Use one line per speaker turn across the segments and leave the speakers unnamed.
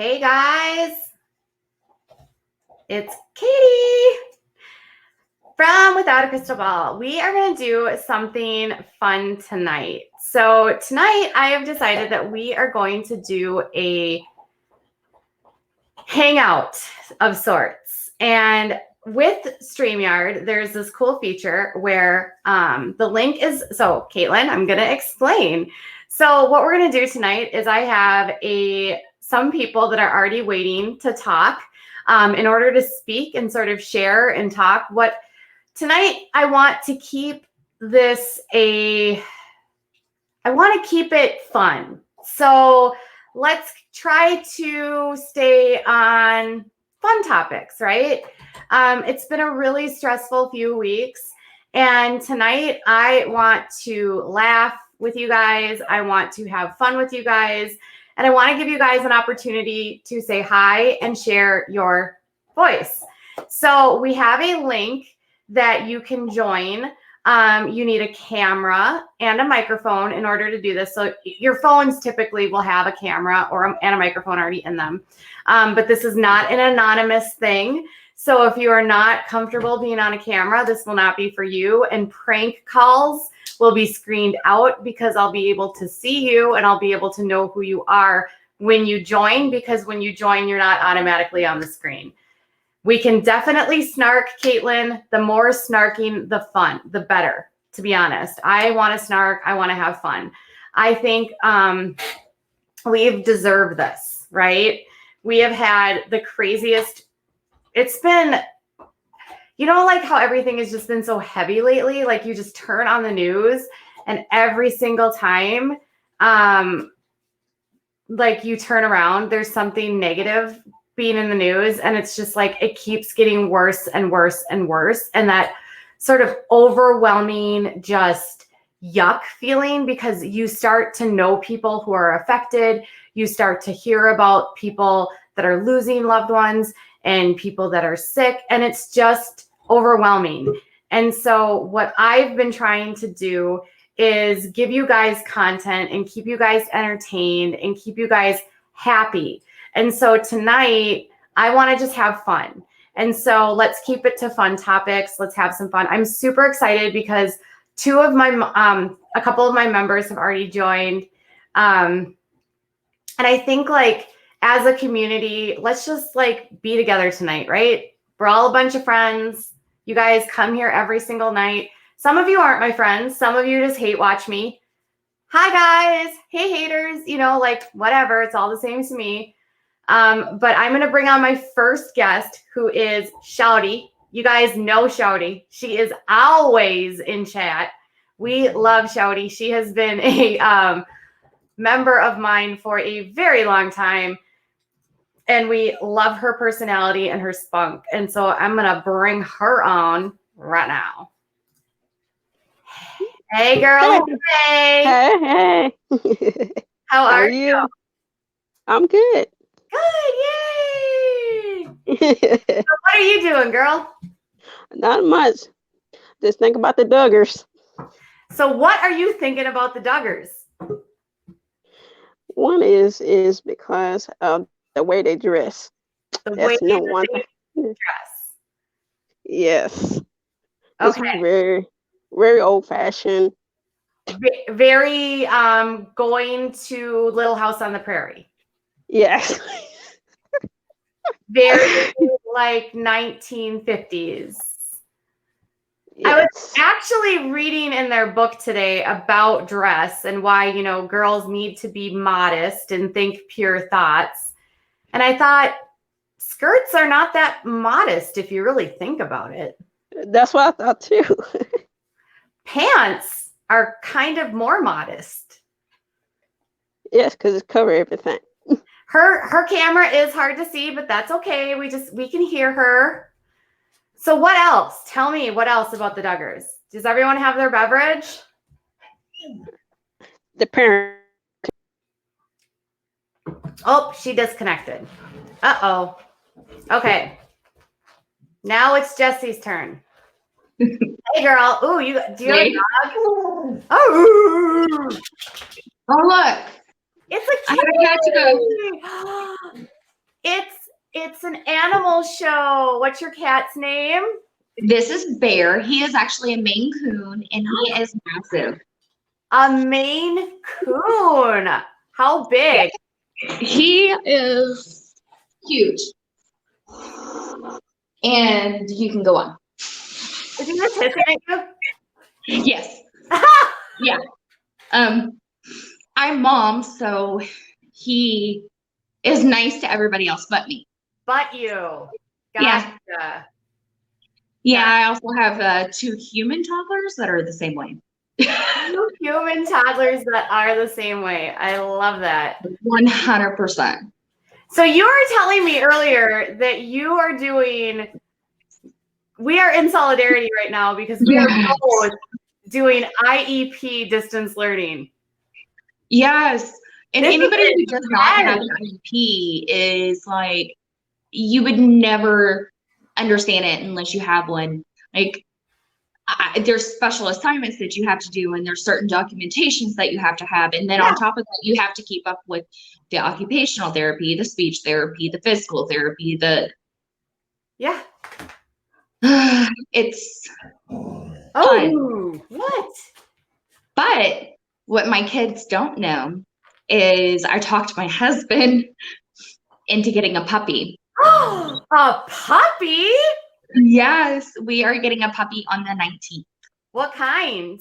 Hey guys, it's Katie from Without a Crystal Ball. We are going to do something fun tonight. So tonight I have decided that we are going to do a hangout of sorts. And with StreamYard, there's this cool feature where the link is, so Caitlin, I'm going to explain. So what we're going to do tonight is I have some people that are already waiting to talk in order to speak and sort of share and talk. Tonight I want to keep I want to keep it fun. So let's try to stay on fun topics, right? It's been a really stressful few weeks. And tonight I want to laugh with you guys. I want to have fun with you guys. And I want to give you guys an opportunity to say hi and share your voice. So we have a link that you can join. You need a camera and a microphone in order to do this. So your phones typically will have a camera and a microphone already in them. But this is not an anonymous thing. So if you are not comfortable being on a camera, this will not be for you. And prank calls will be screened out because I'll be able to see you and I'll be able to know who you are when you join, because when you join, you're not automatically on the screen. We can definitely snark, Caitlin. The more snarking, the fun, the better, to be honest. I want to snark. I want to have fun. I think we've deserved this, right? We have had the craziest. It's been, like how everything has just been so heavy lately. Like you just turn on the news and every single time, like you turn around, there's something negative being in the news, and it's just like it keeps getting worse and worse and worse, and that sort of overwhelming just yuck feeling, because you start to know people who are affected, you start to hear about people that are losing loved ones and people that are sick, and it's just overwhelming. And so what I've been trying to do is give you guys content and keep you guys entertained and keep you guys happy. And so tonight, I want to just have fun. And so let's keep it to fun topics. Let's have some fun. I'm super excited because a couple of my members have already joined. And I think as a community, let's just be together tonight, right? We're all a bunch of friends. You guys come here every single night. Some of you aren't my friends. Some of you just hate watch me. Hi guys. Hey haters, whatever. It's all the same to me. But I'm going to bring on my first guest, who is Shouty. You guys know Shouty. She is always in chat. We love Shouty. She has been a member of mine for a very long time. And we love her personality and her spunk. And so I'm going to bring her on right now. Hey, girl.
Hey. Hey.
How are you?
I'm good.
Good. Yay. So what are you doing, girl?
Not much. Just think about the Duggars.
So what are you thinking about the Duggars?
One is because of the way they dress.
The way they dress.
Yes.
Okay.
It's very, very old fashioned.
Very going to Little House on the Prairie.
Yes.
Very 1950s. Yes. I was actually reading in their book today about dress and why, girls need to be modest and think pure thoughts. And I thought skirts are not that modest if you really think about it.
That's what I thought too.
Pants are kind of more modest.
Yes, because it covers everything.
Her camera is hard to see, but that's okay. We can hear her. So what else? Tell me what else about the Duggars. Does everyone have their beverage?
The parent.
Oh, she disconnected. Uh-oh. Okay. Now it's Jesse's turn. Hey, girl. Ooh, do you have a dog? Oh,
look.
It's a
I got to go.
It's an animal show. What's your cat's name?
This is Bear. He is actually a Maine Coon, and he is massive.
A Maine Coon. How big?
He is huge. And you can go on.
Is he just hissing at you?
Yes. Yeah. I'm mom, so he is nice to everybody else but me.
But you.
Yeah.
Gotcha.
Yeah, I also have 2 human toddlers that are the same way.
2 human toddlers that are the same way. I love that.
100%.
So you were telling me earlier that you are we are in solidarity right now because we are both doing IEP distance learning.
Yes. And
This
anybody
is
who does not have an IEP is like, you would never understand it unless you have one. Like, there's special assignments that you have to do, and there's certain documentations that you have to have. And then on top of that, you have to keep up with the occupational therapy, the speech therapy, the physical therapy,
Yeah.
It's
fun. What?
But what my kids don't know is I talked my husband into getting a puppy.
A puppy?
Yes, we are getting a puppy on the 19th.
What kind?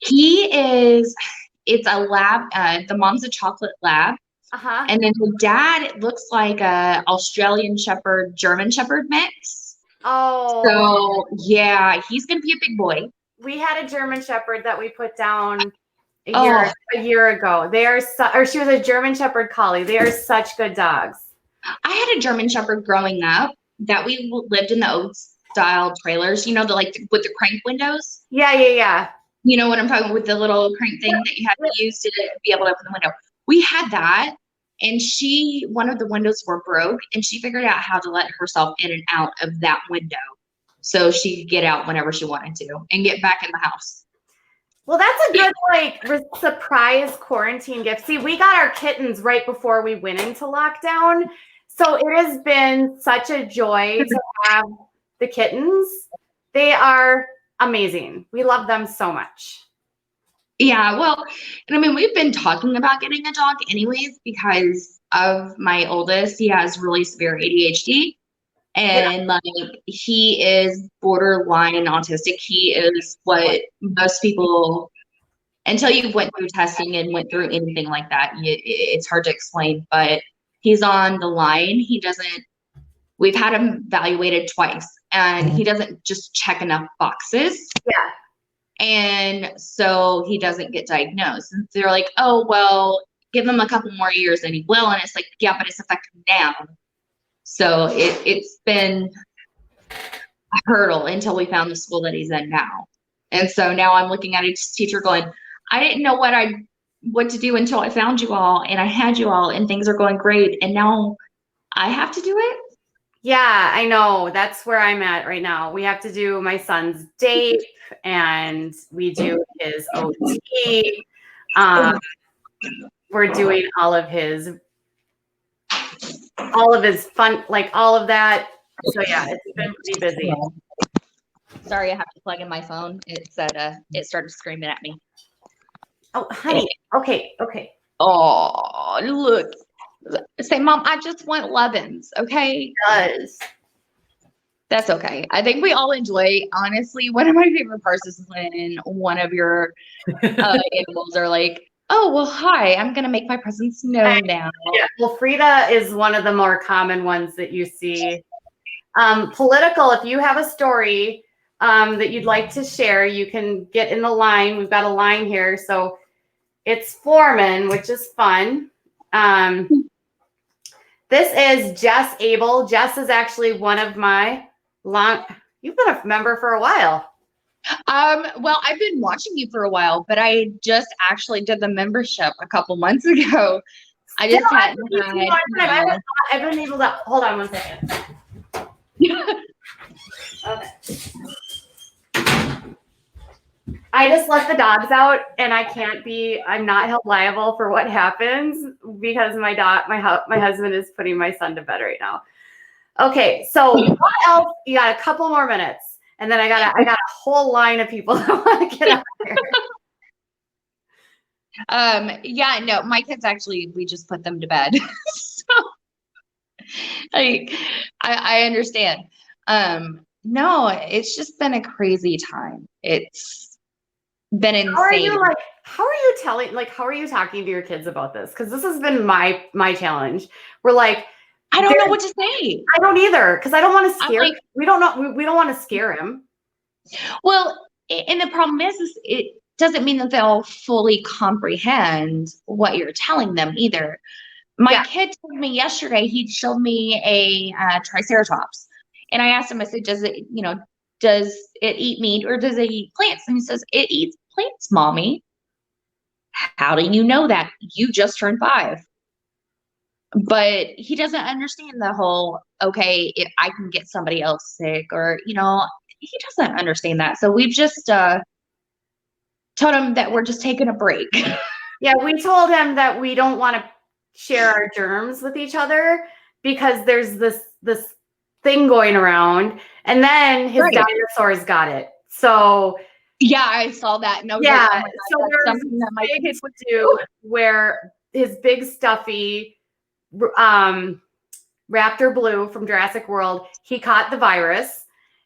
It's a lab. The mom's a chocolate lab.
Uh-huh.
And then the dad looks like a Australian Shepherd, German Shepherd mix.
Oh.
So yeah, he's going to be a big boy.
We had a German Shepherd that we put down a year ago. She was a German Shepherd Collie. They are such good dogs.
I had a German Shepherd growing up that we lived in the old style trailers, with the crank windows.
Yeah.
You know what I'm talking about, with the little crank thing that you had to use to be able to open the window. We had that, and one of the windows were broke, and she figured out how to let herself in and out of that window so she could get out whenever she wanted to and get back in the house.
Well, that's a good surprise quarantine gift. See, we got our kittens right before we went into lockdown. So it has been such a joy to have the kittens. They are amazing. We love them so much.
Yeah, well, and I mean, we've been talking about getting a dog anyways because of my oldest. He has really severe ADHD, and he is borderline autistic. He is what most people, until you went through testing and went through anything like that, it's hard to explain, but he's on the line. We've had him evaluated twice, and he doesn't just check enough boxes.
Yeah.
And so he doesn't get diagnosed. And they're like, oh, well, give him a couple more years and he will. And it's like, yeah, but it's effective now. So it's been a hurdle until we found the school that he's in now. And so now I'm looking at each teacher going, I didn't know what to do until I found you all, and I had you all, and things are going great. And now I have to do it.
Yeah, I know. That's where I'm at right now. We have to do my son's DAPE, and we do his OT. We're doing all of his fun, all of that. So yeah, it's been pretty busy.
Sorry, I have to plug in my phone. It said it started screaming at me.
Oh, honey. Okay.
Oh, look. Say, Mom, I just want Levins, okay?
It does.
That's okay. I think we all enjoy, honestly, one of my favorite parts is when one of your animals are like, oh, well, hi, I'm going to make my presence known now.
Yeah, well, Frida is one of the more common ones that you see. Political, if you have a story that you'd like to share, you can get in the line. We've got a line here. So it's Foreman, which is fun. This is Jess Abel. Jess is actually one of my you've been a member for a while.
Well, I've been watching you for a while, but I just actually did the membership a couple months ago. I just hadn't had.
I've been able to hold on one second. Okay. I just let the dogs out, and I'm not held liable for what happens because my husband is putting my son to bed right now. Okay, so what else? You got a couple more minutes, and then I got a whole line of people that want to get out here.
Yeah, no, my kids actually, we just put them to bed. So like I understand. No, it's just been a crazy time. It's been insane.
How are you talking to your kids about this? Because this has been my challenge. We're like,
I don't know what to say.
I don't either, because I don't want to scare.
Like,
we don't want to scare him.
Well, and the problem is it doesn't mean that they'll fully comprehend what you're telling them either. My kid told me yesterday, he showed me a triceratops, and I asked him, I said, does it eat meat or does it eat plants? And he says, it eats plants, mommy. How do you know that? You just turned 5. But he doesn't understand the whole, okay, if I can get somebody else sick, or, he doesn't understand that. So we've just told him that we're just taking a break.
Yeah, we told him that we don't want to share our germs with each other because there's this thing going around, and then his dinosaurs got it. So
yeah, I saw that. And I was
yeah,
like, oh my God,
so
that's
there's
something that my kids would
do where his big stuffy Raptor Blue from Jurassic World, he caught the virus,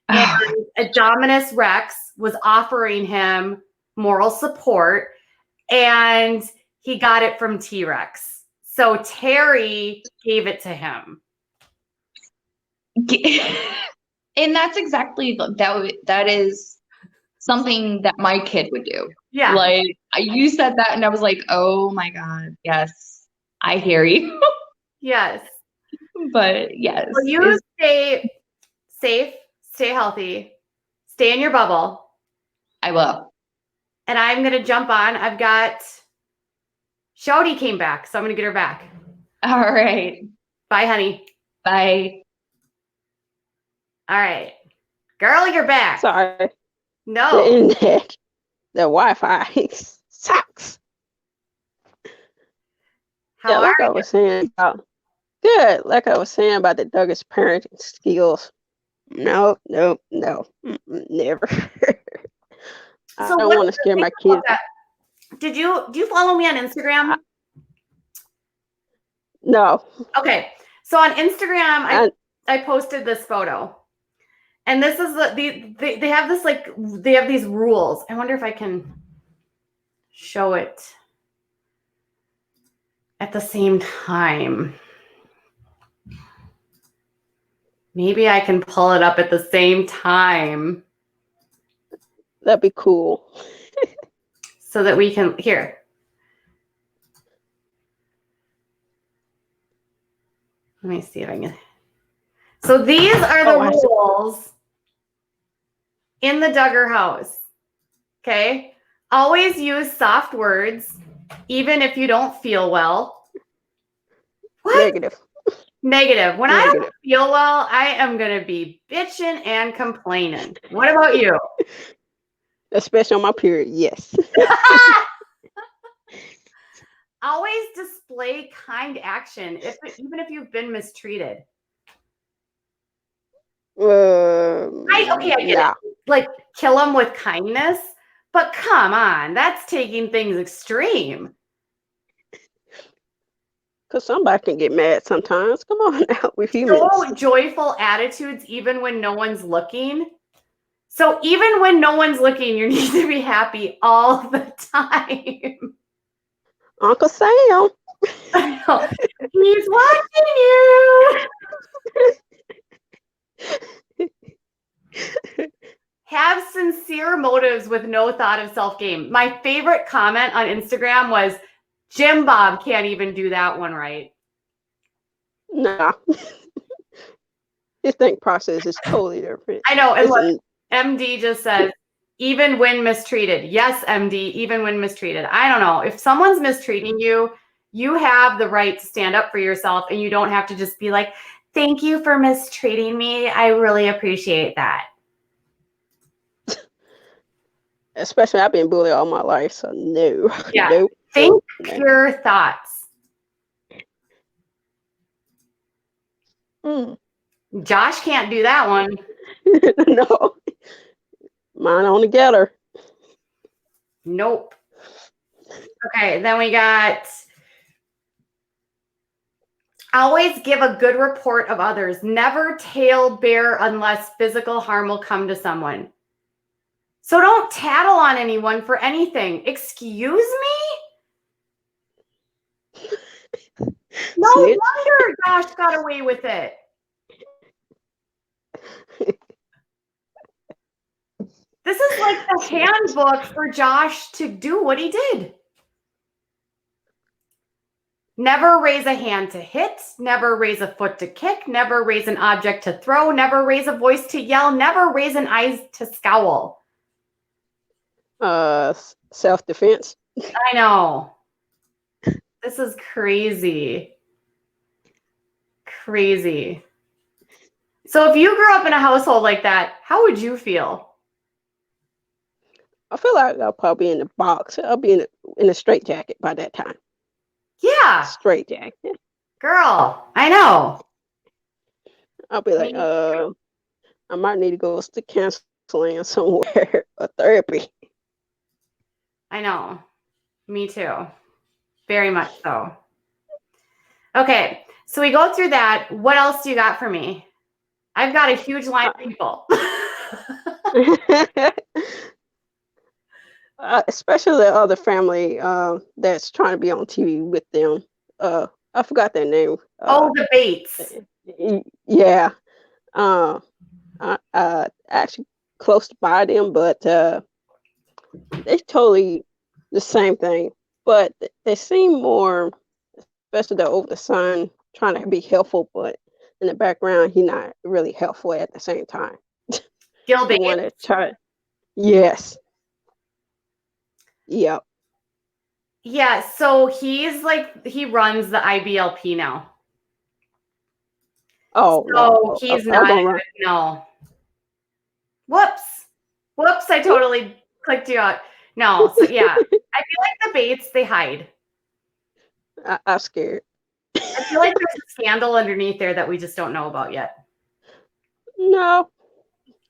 and Dominus Rex was offering him moral support, and he got it from T-Rex. So Terry gave it to him.
And that's exactly that is something that my kid would do.
Yeah.
Like you said that and I was like, oh my God, yes, I hear you.
Yes.
But yes.
Well, you stay safe, stay healthy, stay in your bubble.
I will.
And I'm going to jump on. I've got Shody came back, so I'm going to get her back.
All right.
Bye, honey.
Bye.
All right. Girl, you're back.
Sorry.
No.
The internet, the Wi-Fi sucks.
How are
I was saying about good. Like I was saying about the Duggars parenting skills. No, never. I don't want to scare my kids.
Do you follow me on Instagram?
No.
Okay. So on Instagram, I posted this photo. And this is they have this they have these rules. I wonder if I can show it at the same time. Maybe I can pull it up at the same time.
That'd be cool.
So that we can here. Let me see if I can. So these are the rules in the Duggar house. Okay. Always use soft words, even if you don't feel well. What? Negative. When I don't feel well, I am going to be bitching and complaining. What about you?
Especially on my period, yes.
Always display kind action, even if you've been mistreated. I get it. Like, kill them with kindness, but come on, that's taking things extreme.
Because somebody can get mad sometimes. Come on now, we're humans.
So joyful attitudes, even when no one's looking. So even when no one's looking, you need to be happy all the time.
Uncle Sam.
I know. He's watching you. Have sincere motives with no thought of self-gain. My favorite comment on Instagram was, Jim Bob can't even do that one right.
Nah. His think process is totally different.
I know. And look, MD just says, even when mistreated. Yes, MD, even when mistreated. I don't know. If someone's mistreating you, you have the right to stand up for yourself, and you don't have to just be like, thank you for mistreating me. I really appreciate that.
Especially I've been bullied all my life, so no.
Yeah.
Nope.
Think
nope.
pure thoughts.
Mm.
Josh can't do that one.
No. Mine on the getter.
Nope. Okay, then we got always give a good report of others. Never tale bear unless physical harm will come to someone. So don't tattle on anyone for anything. Excuse me? No
Snitch.
wonder Josh got away with it. This is like the handbook for Josh to do what he did. Never raise a hand to hit, never raise a foot to kick, never raise an object to throw, never raise a voice to yell, never raise an eye to scowl.
Self-defense.
I know. This is crazy. Crazy. So if you grew up in a household like that, how would you feel?
I feel like I'll probably be in the box. I'll be in a straight jacket by that time.
Yeah.
Straight jacket.
Girl, I know.
I'll be like, I might need to go to counseling somewhere or therapy.
I know. Me too. Very much so. Okay, so we go through that. What else do you got for me? I've got a huge line of people.
Especially the other family that's trying to be on TV with them. I forgot their name.
The Bates.
Yeah. I actually close by them, but they totally the same thing. But they seem more, especially the older son, trying to be helpful, but in the background, he's not really helpful at the same time.
Gil
The one that tried. Yes. Yep.
Yeah, so he's like, he runs the IBLP now.
Oh,
so
no.
He's not good. No. Whoops, I totally clicked you out. No, so yeah. I feel like the Bates, they hide.
I'm scared.
I feel like there's a scandal underneath there that we just don't know about yet.
No.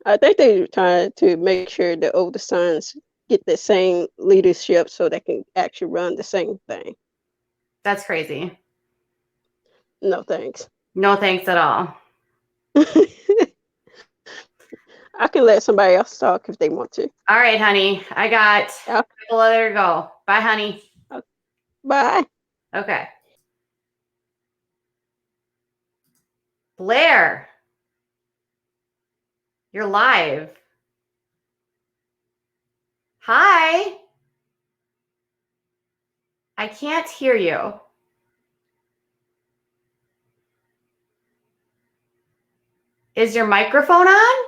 I think they're trying to make sure the older sons get the same leadership so they can actually run the same thing.
That's crazy.
No thanks.
No thanks at all.
I can let somebody else talk if they want to.
All right, honey. I got a couple other to go. Bye, honey.
Bye.
Okay. Blair, you're live. Hi. I can't hear you. Is your microphone on?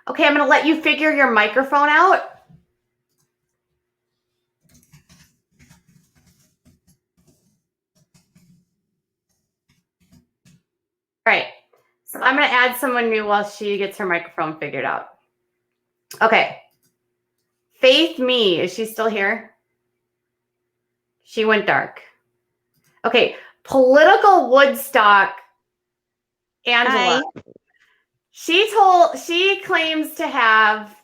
Okay, I'm going to let you figure your microphone out. All right. So I'm going to add someone new while she gets her microphone figured out. Okay. Faith Me, is she still here? She went dark. Okay. Political Woodstock, Angela. Hi. She claims to have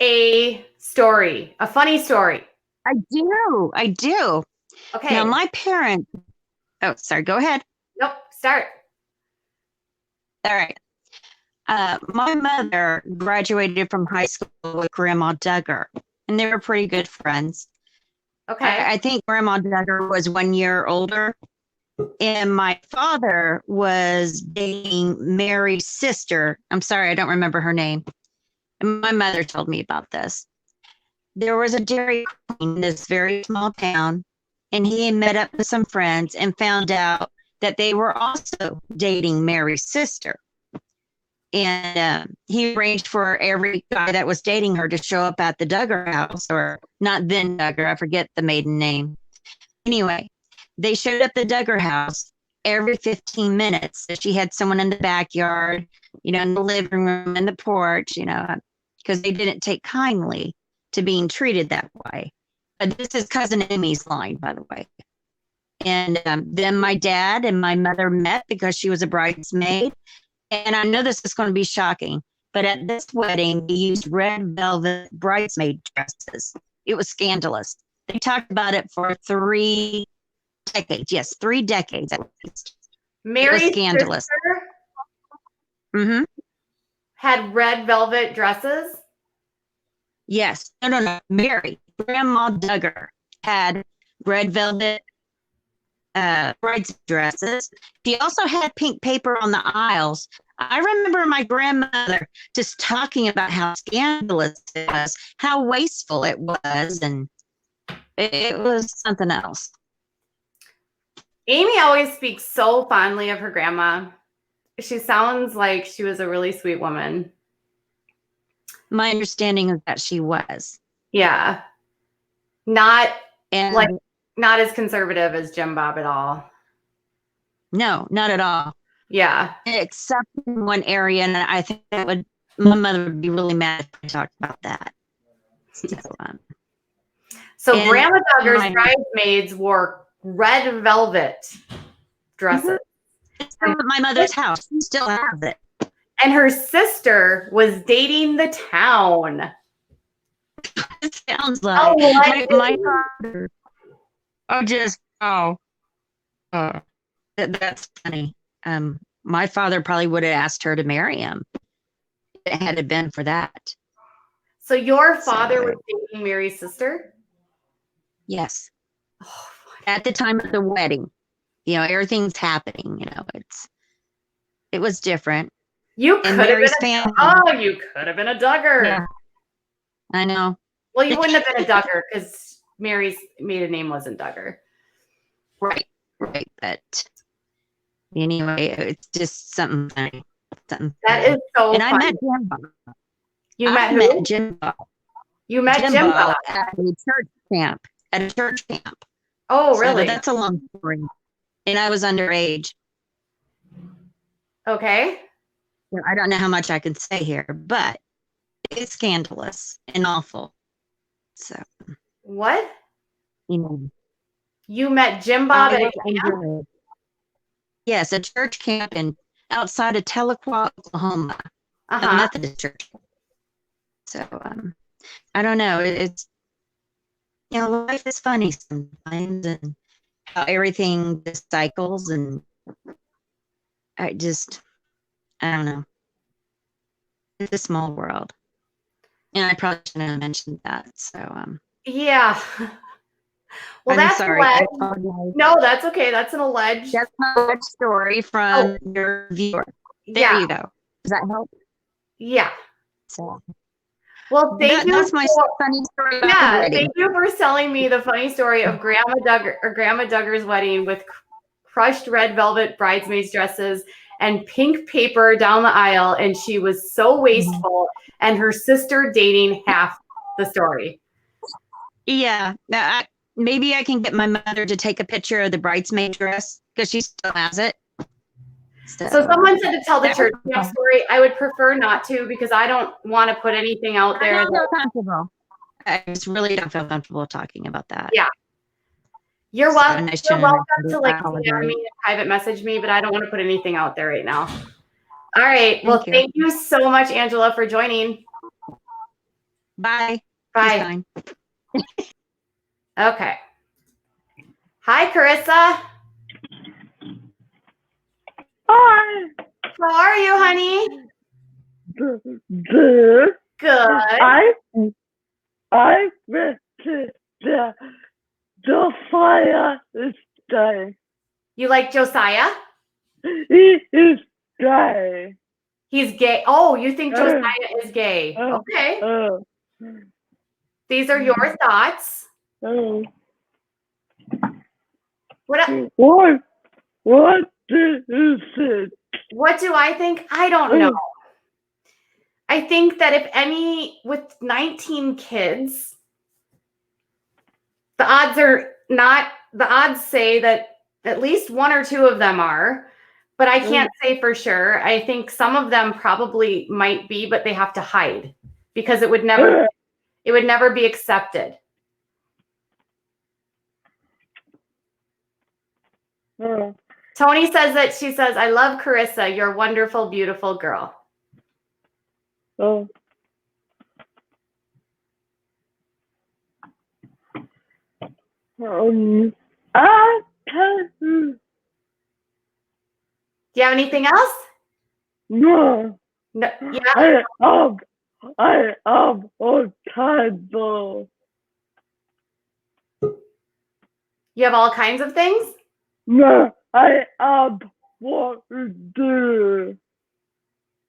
a story, a funny story.
I do.
Okay.
Now my parents, sorry, go ahead.
Nope, start.
All right. My mother graduated from high school with Grandma Duggar, and they were pretty good friends.
Okay.
I think Grandma Duggar was 1 year older, and my father was dating Mary's sister. I'm sorry, I don't remember her name. And my mother told me about this. There was a Dairy Queen in this very small town, and he met up with some friends and found out that they were also dating Mary's sister. And he arranged for every guy that was dating her to show up at the Duggar house, or not then Duggar, I forget the maiden name. Anyway, they showed up at the Duggar house. every 15 minutes. So she had someone in the backyard, in the living room, in the porch, because they didn't take kindly to being treated that way. But this is cousin Amy's line, by the way. And then my dad and my mother met because she was a bridesmaid. And I know this is going to be shocking, but at this wedding, they used red velvet bridesmaid dresses. It was scandalous. They talked about it for 3 decades. Yes, 3 decades at least.
Mary's
scandalous.
sister
Mm-hmm.
had red velvet dresses.
Yes. No. Mary, Grandma Duggar, had red velvet bride's dresses. She also had pink paper on the aisles. I remember my grandmother just talking about how scandalous it was, how wasteful it was, and it was something else.
Amy always speaks so fondly of her grandma. She sounds like she was a really sweet woman.
My understanding is that she was.
Yeah. Not
And
not as conservative as Jim Bob at all.
no, not at all.
Yeah.
Except in one area, and I think my mother would be really mad if I talked about that.
So
and
Grandma Duggar's
my-
bridesmaids wore red velvet dresses.
It's from my mother's house. She still has it.
And her sister was dating the town.
It sounds like my father. That's funny. My father probably would have asked her to marry him if it had been for that.
So your father was dating Mary's sister?
Yes.
Oh,
At the time of the wedding, everything's happening. It was different.
you could
And
have
Mary's
been
family.
you could have been a Duggar.
Yeah, I know.
Well, you wouldn't have been a Duggar because Mary's maiden name wasn't Duggar.
Right. But anyway, it's just something funny.
That is so
And
funny.
I met Jim Bob.
You
I
met who?
met Jim Bob.
You met Jim Bob.
at a church camp.
Oh,
So
really?
that's a long story. And I was underage.
Okay.
So I don't know how much I can say here, but it's scandalous and awful. So,
What? You met Jim Bob
I
at a
was
camp?
underage. Yes, a church camp outside of Tahlequah, Oklahoma, a
Uh-huh.
Methodist church. So, I don't know. It's life is funny sometimes, and how everything just cycles, and I don't know. It's a small world, and I probably shouldn't have mentioned that. So,
Yeah. Well,
I'm
that's
sorry. I
alleged.
apologize.
No, that's okay. That's an alleged.
That's my alleged story from your viewer. There
Yeah.
you go. Does that help?
Yeah.
So,
Well, thank you.
That's my
for-
funny story about the
Yeah,
wedding.
thank you for telling me the funny story of Grandma Duggar's wedding with crushed red velvet bridesmaids dresses and pink paper down the aisle, and she was so wasteful, and her sister dating half the story.
Yeah. Now, maybe I can get my mother to take a picture of the bridesmaid dress because she still has it.
So someone said to tell the
That
church
was
camp
fun.
story. I would prefer not to because I don't want to put anything out
I
there.
don't feel comfortable. I just really don't feel comfortable talking about that.
Yeah. You're
So,
welcome.
and I
You're
shouldn't
welcome
have
to like
apologized.
DM me and private message me, but I don't want to put anything out there right now. All right. Well,
Thank you.
thank you so much, Angela, for joining.
Bye.
Bye.
He's fine.
Okay. Hi, Carissa.
Hi.
How are you, honey?
Good.
Good.
I went to the fire this day.
You like Josiah?
He is gay.
He's gay. Oh, you think Josiah is gay?
Uh,
Okay.
Uh,
These are your thoughts.
uh, what is it?
What do I think? I don't know. I think that if any, with 19 kids, the odds say that At least one or two of them are, but I can't say for sure. I think some of them probably might be, but they have to hide because it would never be accepted. Tony says that she says, I love Carissa. You're a wonderful, beautiful girl.
Oh. I can
Do you have anything else?
no.
No. Yeah.
I am all kinds of
You have all kinds of things?
no. I am what to do.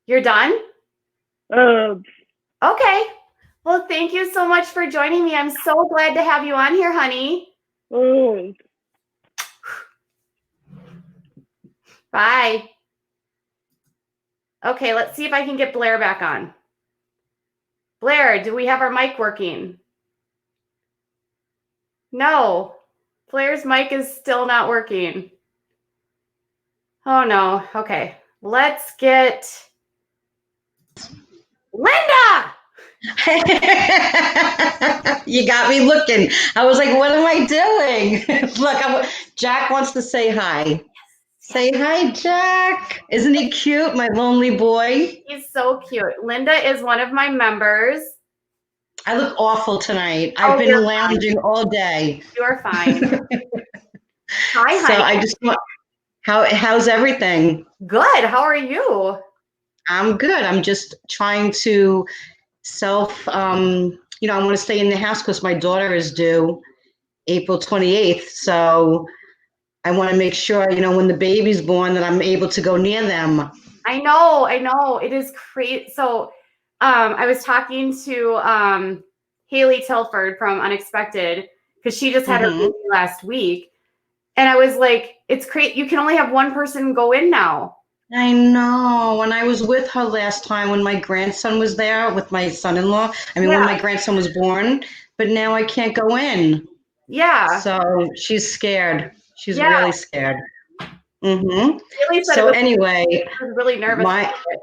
You're done?
Um,
Okay. Well, thank you so much for joining me. I'm so glad to have you on here, honey.
oh.
Bye. Okay, let's see if I can get Blair back on. Blair, do we have our mic working? No. Blair's mic is still not working. Oh, no. Okay. Let's get Linda.
You got me looking. I was like, what am I doing? Look, Jack wants to say hi. Say hi, Jack. Isn't he cute, my lonely boy?
He's so cute. Linda is one of my members.
I look awful tonight. I've been
you're
lounging all day.
You're fine. Hi,
So
honey.
I just want, how's everything?
Good. How are you?
I'm good. I'm just trying to I want to stay in the house because my daughter is due April 28th. So I want to make sure, when the baby's born that I'm able to go near them.
I know. It is crazy. So I was talking to Haley Tilford from Unexpected because she just had her baby last week. And I was like, it's crazy. You can only have one person go in now.
I know. When I was with her last time, when my grandson was there with my son-in-law, when my grandson was born, but now I can't go in.
Yeah.
So she's scared. She's
Yeah.
really scared. Mm-hmm.
Haley said
So
it was,
anyway,
I was really nervous about it.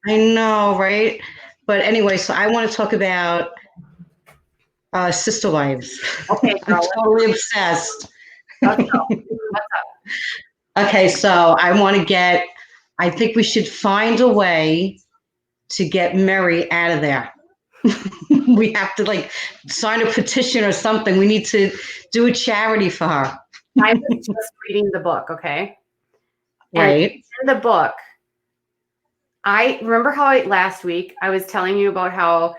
I know, right? But anyway, so I want to talk about Sister Wives.
Okay,
I'm
girl.
totally obsessed.
Let's go. What's up?
Okay, so I think we should find a way to get Mary out of there. We have to sign a petition or something. We need to do a charity for her.
I was just reading the book, okay?
Right.
And in the book, I remember how last week I was telling you about how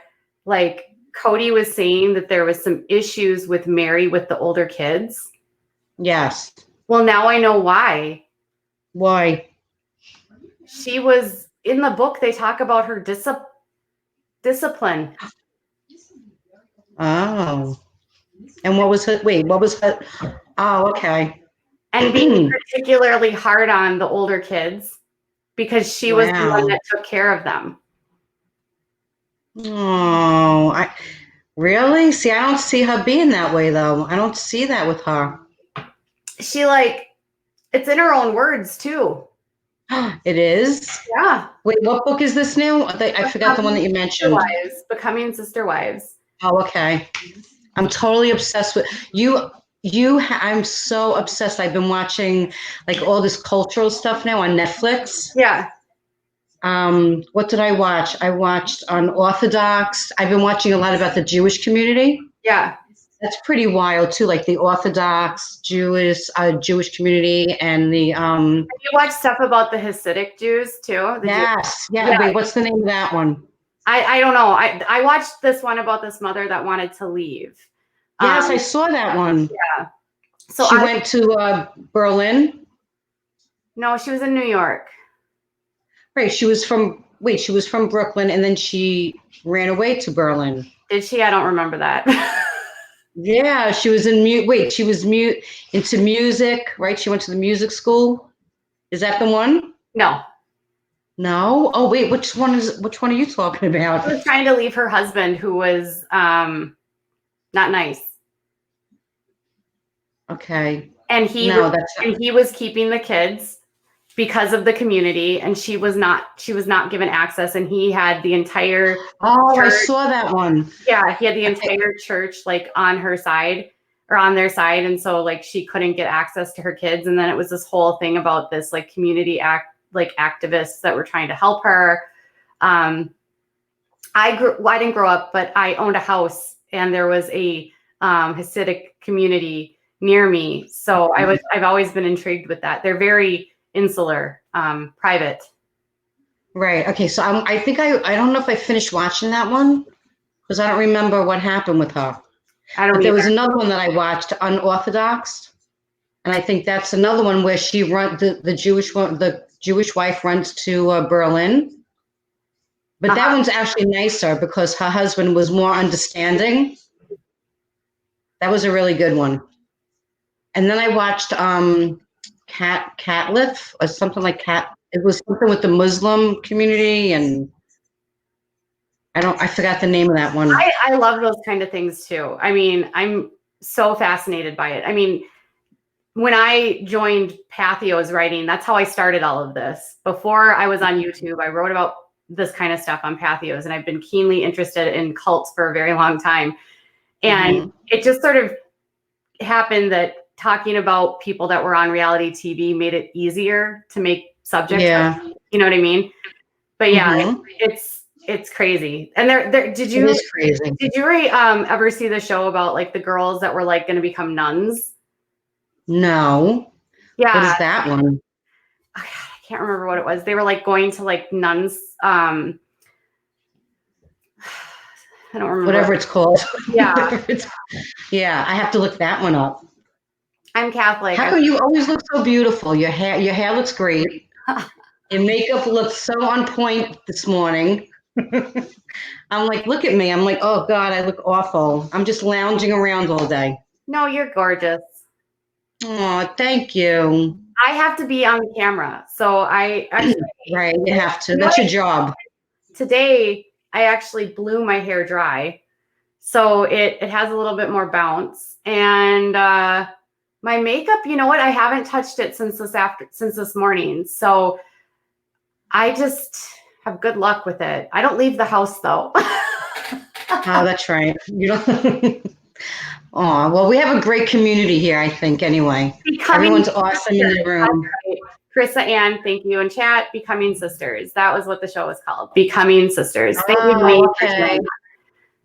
Cody was saying that there was some issues with Mary with the older kids.
Yes.
Well, now I know why.
Why?
She was in the book. They talk about her discipline.
Oh. And what was her? Oh, okay.
And being particularly hard on the older kids because she was the one that took care of them.
Oh, really? See, I don't see her being that way though. I don't see that with her.
She it's in her own words too.
It is?
Yeah.
Wait, what book is this now? I forgot the one that you mentioned.
Becoming Sister Wives.
Oh, okay. I'm totally obsessed with you. I'm so obsessed. I've been watching all this cultural stuff now on Netflix.
Yeah.
What did I watch? I watched Unorthodox. I've been watching a lot about the Jewish community.
Yeah.
That's pretty wild too, the Orthodox Jewish community and the
Have you watched stuff about the Hasidic Jews too?
Yes. Yeah. Wait, what's the name of that one?
I don't know. I watched this one about this mother that wanted to leave.
Yes, I saw that one.
Yeah. So
she went to Berlin.
No, she was in New York.
Right. She was from Brooklyn and then she ran away to Berlin.
Did she? I don't remember that.
Yeah, she was into music, right? She went to the music school. Is that the one?
No.
No? Oh, wait, which one are you talking about?
She was trying to leave her husband who was not nice.
Okay.
and he
No,
was,
that's not.
and he was keeping the kids because of the community, and she was not given access, and he had the entire
Oh, I
church.
saw that one.
Yeah, he had the entire church like on her side or on their side, and so like she couldn't get access to her kids, and then it was this whole thing about this like community activists that were trying to help her. I didn't grow up, but I owned a house, and there was a Hasidic community near me, so I've always been intrigued with that. They're very insular, private.
Right. Okay. So I think I don't know if I finished watching that one because I don't remember what happened with her.
I don't
But there was
either.
another one that I watched, Unorthodox, and I think that's another one where she the Jewish wife runs to Berlin. But that one's actually nicer because her husband was more understanding. That was a really good one. And then I watched Catlif or something like Cat. It was something with the Muslim community, and I forgot the name of that one.
I love those kind of things too. I mean, I'm so fascinated by it. I mean, when I joined Pathio's writing, that's how I started all of this. Before I was on YouTube, I wrote about this kind of stuff on Pathio's, and I've been keenly interested in cults for a very long time. And it just sort of happened that talking about people that were on reality TV made it easier to make subjects.
Yeah.
You know what I mean? But yeah, it's crazy. And
It is crazy.
did you ever see the show about like the girls that were like going to become nuns?
No.
Yeah.
What is that one?
I can't remember what it was. They were like going to like nuns. I don't remember.
Whatever it's called.
Yeah.
Yeah, I have to look that one up.
I'm Catholic.
How come you always look so beautiful? Your hair looks great. Your makeup looks so on point this morning. I'm like, look at me. I'm like, oh God, I look awful. I'm just lounging around all day.
No, you're gorgeous.
Oh, thank you.
I have to be on camera. So I actually
Right, you have to. That's your job.
today I actually blew my hair dry. So it has a little bit more bounce. And my makeup, you know what? I haven't touched it since this morning. So I just have good luck with it. I don't leave the house though.
Oh, that's right. You don't. Oh, well, we have a great community here, I think, anyway. Everyone's awesome in the room.
Carissa Ann, thank you. In chat, Becoming Sisters. That was what the show was called. Becoming Sisters. Thank you, Dwayne, for sharing that.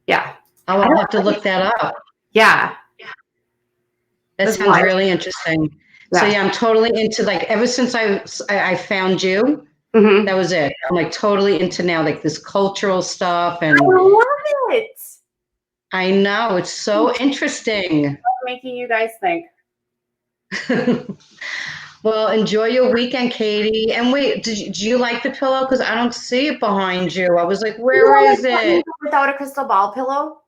Yeah.
Oh, I'll have to look that up.
Yeah.
That sounds really interesting.
Yeah.
So yeah, I'm totally into like ever since I found you,
Mhm.
that was it. I'm like totally into now like this cultural stuff, and
I love it.
I know it's so interesting.
Making you guys think.
Well, enjoy your weekend, Katie. And wait, do you like the pillow? Because I don't see it behind you. I was like, where is it?
Without a crystal ball pillow?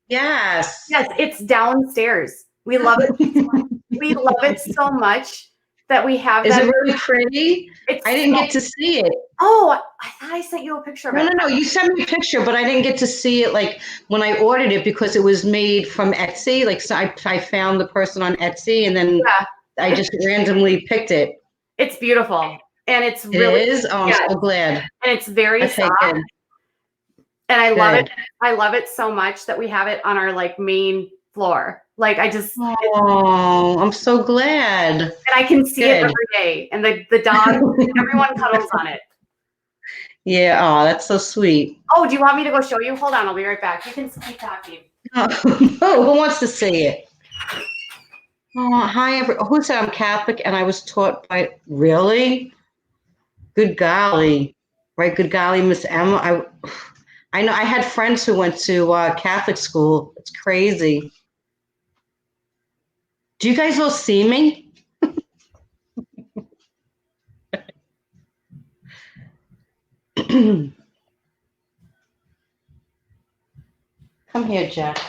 Yes.
Yes, it's downstairs. We love it. We love it so much that we have
Is
that.
it really pretty? I didn't get to see it.
Oh, I thought I sent you a picture of it.
No. You sent me a picture, but I didn't get to see it like when I ordered it because it was made from Etsy. Like so I found the person on Etsy and then I just randomly picked it.
It's beautiful. And it's
It
really
is? Oh, I'm so glad.
And it's very soft.
Good.
And I love it. I love it so much that we have it on our like main floor. Like I just
I'm so glad.
And I can see it every day. And the dog, everyone cuddles on it.
Yeah, oh, that's so sweet.
Oh, do you want me to go show you? Hold on, I'll be right back. You can keep talking.
Oh, who wants to see it? Oh, hi, who said I'm Catholic and I was taught by, really? Good golly. Right, good golly, Miss Emma. I know I had friends who went to Catholic school. It's crazy. Do you guys all see me? Come here, Jack.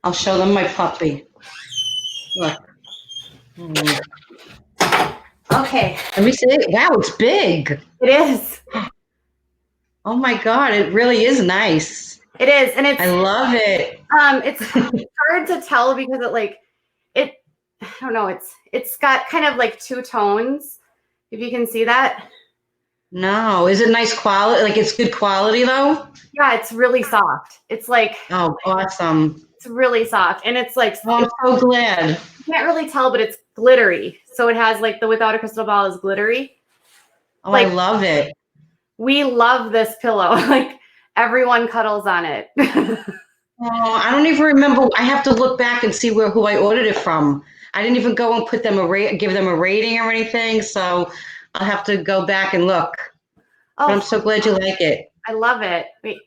I'll show them my puppy. Look.
Okay.
Let me see it. Wow, it's big.
It is.
Oh my God, it really is nice.
It is, and
I love it.
It's hard to tell because I don't know, it's got kind of like two tones, if you can see that.
No, is it nice quality? Like it's good quality though?
Yeah, it's really soft. It's like,
Oh, awesome.
it's really soft. And it's like,
Oh, I'm so glad.
you can't really tell, but it's glittery. So it has like the Without a Crystal Ball is glittery.
Oh,
Like-
I love it.
We love this pillow. Like everyone cuddles on it.
Oh, I don't even remember. I have to look back and see who I ordered it from. I didn't even go and put them give them a rating or anything. So I'll have to go back and look. But I'm
Oh,
so glad you like it.
I love it. Wait.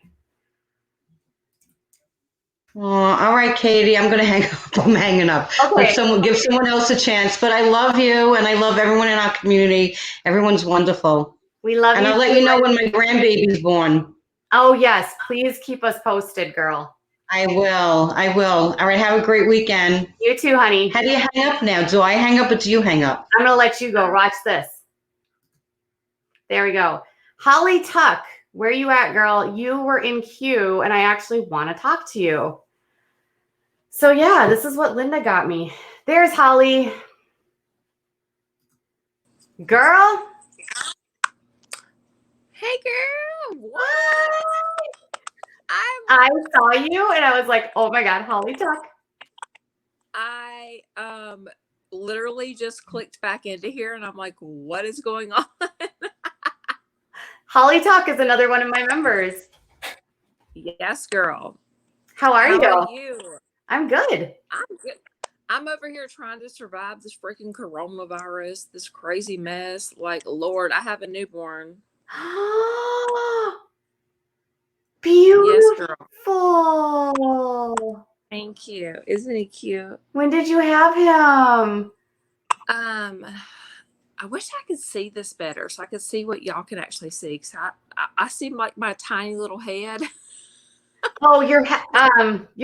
Oh, all right, Katie, I'm gonna hang up. I'm hanging up.
Okay.
Give someone else a chance. But I love you, and I love everyone in our community. Everyone's wonderful.
We love
And
you.
I'll let
too.
you know when my grandbaby's born.
Oh, yes. Please keep us posted, girl.
I will. I will. All right. Have a great weekend.
You too, honey.
How do you hang up now? Do I hang up or do you hang up?
I'm going to let you go. Watch this. There we go. Holly Tuck, where you at, girl? You were in queue, and I actually want to talk to you. So, yeah, this is what Linda got me. There's Holly. Girl.
Hey girl, what?
I saw you, and I was like, oh, my God, Holly Tuck.
I literally just clicked back into here and I'm like, what is going on?
Holly Tuck is another one of my members.
Yes, girl.
How are
How
you?
are you?
I'm good.
I'm good. I'm over here trying to survive this freaking coronavirus, this crazy mess. Like, Lord, I have a newborn.
Beautiful.
Yes, girl. Thank you. Isn't he cute?
When did you have him?
I wish I could see this better so I could see what y'all can actually see. Cause I see like my tiny little head.
Oh, you're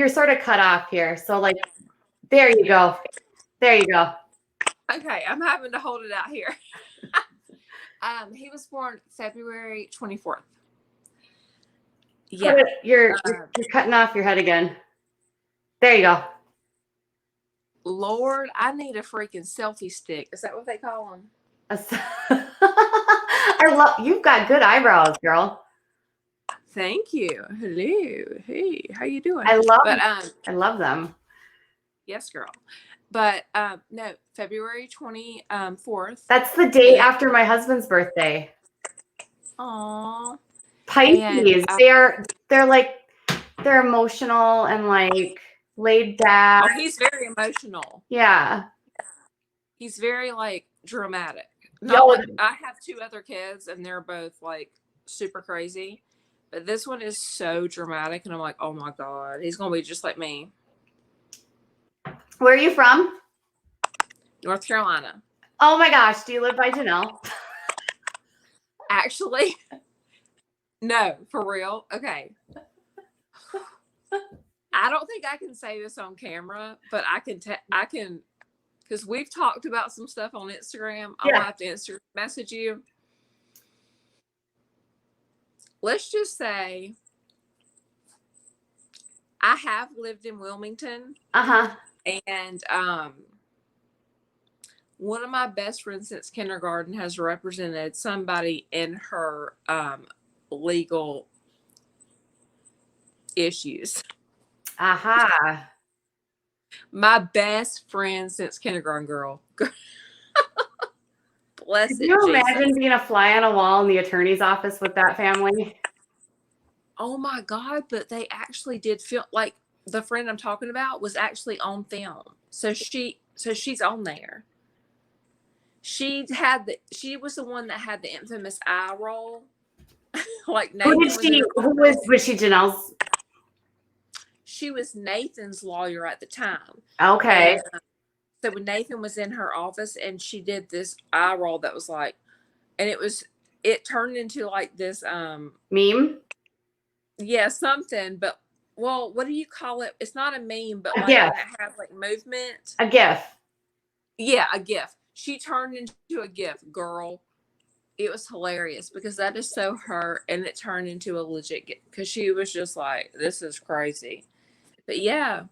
sort of cut off here. So like, there you go. There you go.
Okay, I'm having to hold it out here. He was born February 24th. Yeah.
You're cutting off your head again. There you go.
Lord, I need a freaking selfie stick. Is that what they call them?
I love, you've got good eyebrows, girl.
Thank you. Hello. Hey, how you doing?
I love them.
Yes, girl. But no, February 24th.
That's the day after my husband's birthday.
Aww.
Pisces. They're emotional and like laid back.
Oh, he's very emotional.
Yeah.
He's very like dramatic. I have two other kids and they're both like super crazy. But this one is so dramatic and I'm like, oh my God, he's gonna be just like me.
Where are you from?
North Carolina.
Oh my gosh, do you live by Janelle?
Actually, no, for real. Okay. I don't think I can say this on camera, but I can, because we've talked about some stuff on Instagram. I'll have to message you. Let's just say I have lived in Wilmington.
Uh-huh.
And one of my best friends since kindergarten has represented somebody in her legal issues.
Aha.
My best friend since kindergarten, girl. Bless
Could
it,
you
Jesus.
imagine being a fly on a wall in the attorney's office with that family?
Oh my God, but they actually did film, like the friend I'm talking about was actually on film. So she's on there. She was the one that had the infamous eye roll. Like Nathan was
she Janelle's?
She was Nathan's lawyer at the time.
Okay.
And, so when Nathan was in her office and she did this eye roll that was like, and it turned into like this
meme.
Yeah, something, but well, what do you call it? It's not a meme, but
a
like
GIF.
when it has like movement.
A GIF.
Yeah, a GIF. She turned into a GIF, girl. It was hilarious because that is so her, and it turned into a legit GIF because she was just like, "This is crazy." But yeah,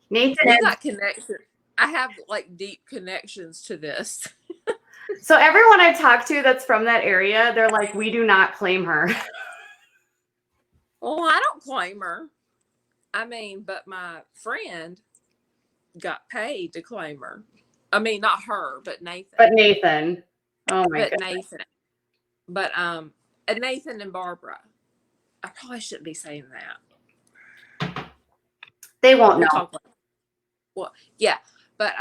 Nathan
we got connected. I have like deep connections to this.
So everyone I've talked to that's from that area, they're like, we do not claim her.
Well, I don't claim her. I mean, but my friend got paid to claim her. I mean, not her, but Nathan.
But Nathan. Oh my
But
god.
Nathan. But and Nathan and Barbara. I probably shouldn't be saying that.
They won't
We'll
know.
talk later. Well, yeah, but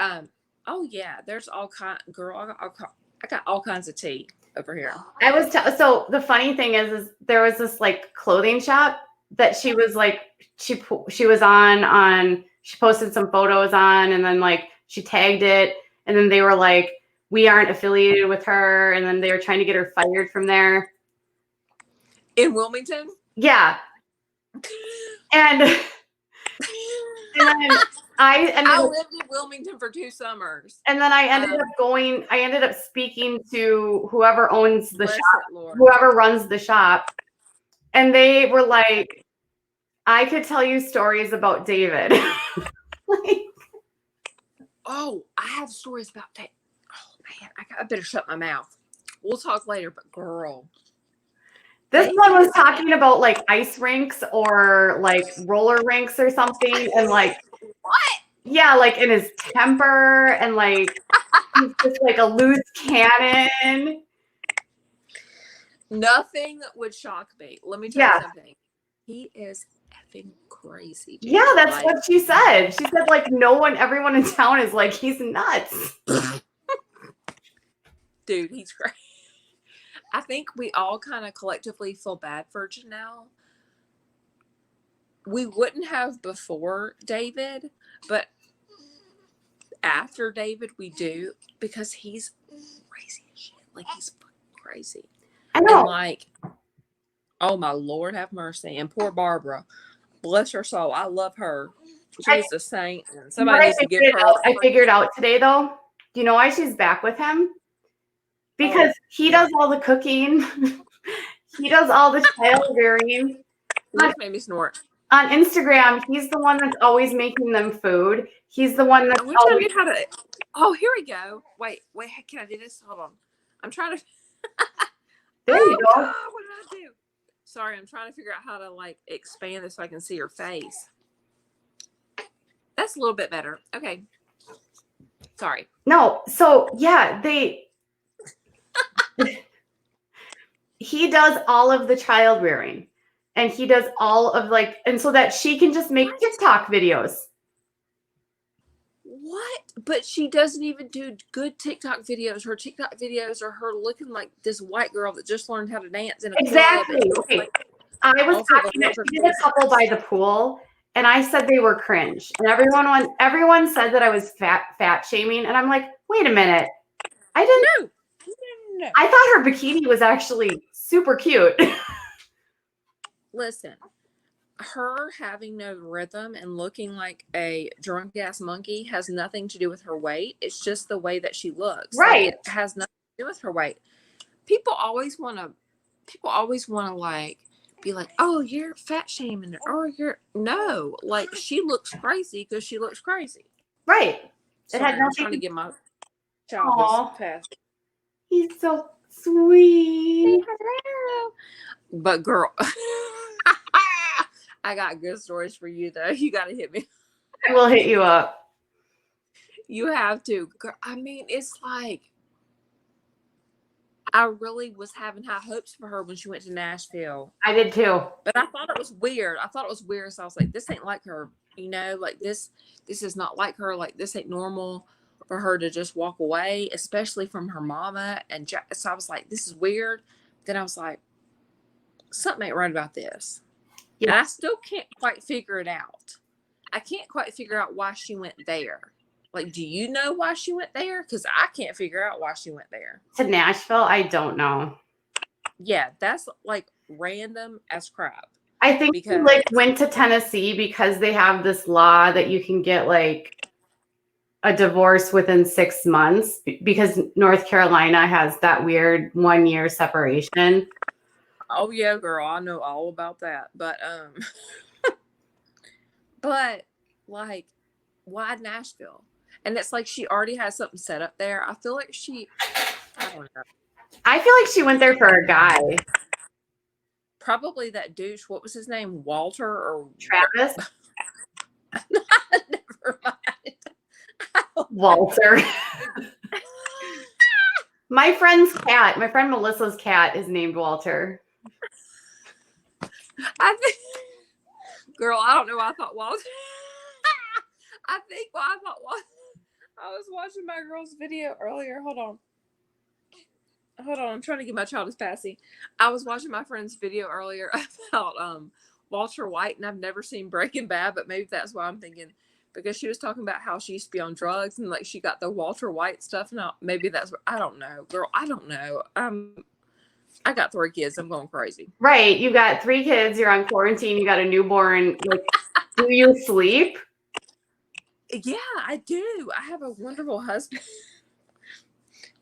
oh yeah, there's all kind. Girl, I got all kinds of tea over here.
I was so the funny thing is there was this like clothing shop that she was like she was on she posted some photos on, and then like she tagged it, and then they were like, we aren't affiliated with her, and then they were trying to get her fired from there.
In Wilmington?
Yeah. And then I
lived in Wilmington for 2 summers.
And then I ended up speaking to whoever owns the
Bless
shop,
it, Lord.
whoever runs the shop. And they were like, I could tell you stories about David. Like,
Oh, I have stories about that. Oh man, I better shut my mouth. We'll talk later, but girl.
this one was talking about like ice rinks or like roller rinks or something. And like,
What?
yeah, like in his temper, and like he's just like a loose cannon.
Nothing would shock me. Let me tell
Yeah.
you something. He is effing crazy. Dude.
Yeah, that's
Like,
what she said. She said like everyone in town is like, he's nuts.
dude, he's crazy. I think we all kind of collectively feel bad for Janelle. We wouldn't have before David, but after David, we do, because he's crazy as shit. Like, he's fucking crazy.
I know.
And like, oh my Lord, have mercy. And poor Barbara, bless her soul. I love her. She's a saint. And somebody needs to give her.
I figured out today, though. Do you know why she's back with him? Because he does all the cooking. He does all the child rearing.
This made me snort.
On Instagram, he's the one that's always making them food. He's the one that's
I'm trying to
always.
get how to. Oh, here we go. Wait. Can I do this? Hold on. I'm trying to.
There you go.
God, what did I do? Sorry, I'm trying to figure out how to like expand this so I can see her face. That's a little bit better. Okay. Sorry.
No, so yeah, he does all of the child rearing, and he does all of like, and so that she can just make TikTok videos.
What? But she doesn't even do good TikTok videos. Her TikTok videos are her looking like this white girl that just learned how to dance in a
Exactly.
club.
Okay.
Like,
I was
also
talking to she did a couple by the pool, and I said they were cringe. And everyone said that I was fat shaming, and I'm like, wait a minute. I didn't
no.
I thought her bikini was actually super cute.
Listen, her having no rhythm and looking like a drunk ass monkey has nothing to do with her weight. It's just the way that she looks.
Right.
Like, it has nothing to do with her weight. People always want to like be like, oh, you're fat shaming her, or you're no, like, she looks crazy because she looks crazy.
Right.
Sorry,
had
I'm
nothing
trying to
to-
get my child this pass.
He's so sweet.
But girl, I got good stories for you though. You got to hit me.
I will hit you up.
You have to. Girl, I mean, it's like, I really was having high hopes for her when she went to Nashville.
I did too.
But I thought it was weird. So I was like, this ain't like her. You know, like this is not like her. Like, this ain't normal for her to just walk away, especially from her mama. And so I was like, this is weird. Then I was like, something ain't right about this.
Yeah.
And I still can't quite figure it out. I can't quite figure out why she went there. Like, do you know why she went there? Because I can't figure out why she went there.
To Nashville, I don't know.
Yeah, that's like random as crap.
I think she like went to Tennessee because they have this law that you can get like a divorce within 6 months, because North Carolina has that weird 1 year separation.
Oh yeah, girl, I know all about that. But but like, why Nashville? And it's like she already has something set up there. I feel like I don't know.
I feel like she went there for a guy.
Probably that douche. What was his name? Walter or
Travis?
Never mind.
Walter. My friend Melissa's cat is named Walter.
I think, girl, I don't know why I thought Walter. I think why I thought Walter. I was watching my girl's video earlier. Hold on. I'm trying to get my child as passy. I was watching my friend's video earlier about Walter White, and I've never seen Breaking Bad, but maybe that's why I'm thinking, because she was talking about how she used to be on drugs and like she got the Walter White stuff. Now maybe that's what, I don't know, girl. I don't know. I got 3 kids. I'm going crazy.
Right. You got 3 kids. You're on quarantine. You got a newborn. Like, do you sleep?
Yeah, I do. I have a wonderful husband.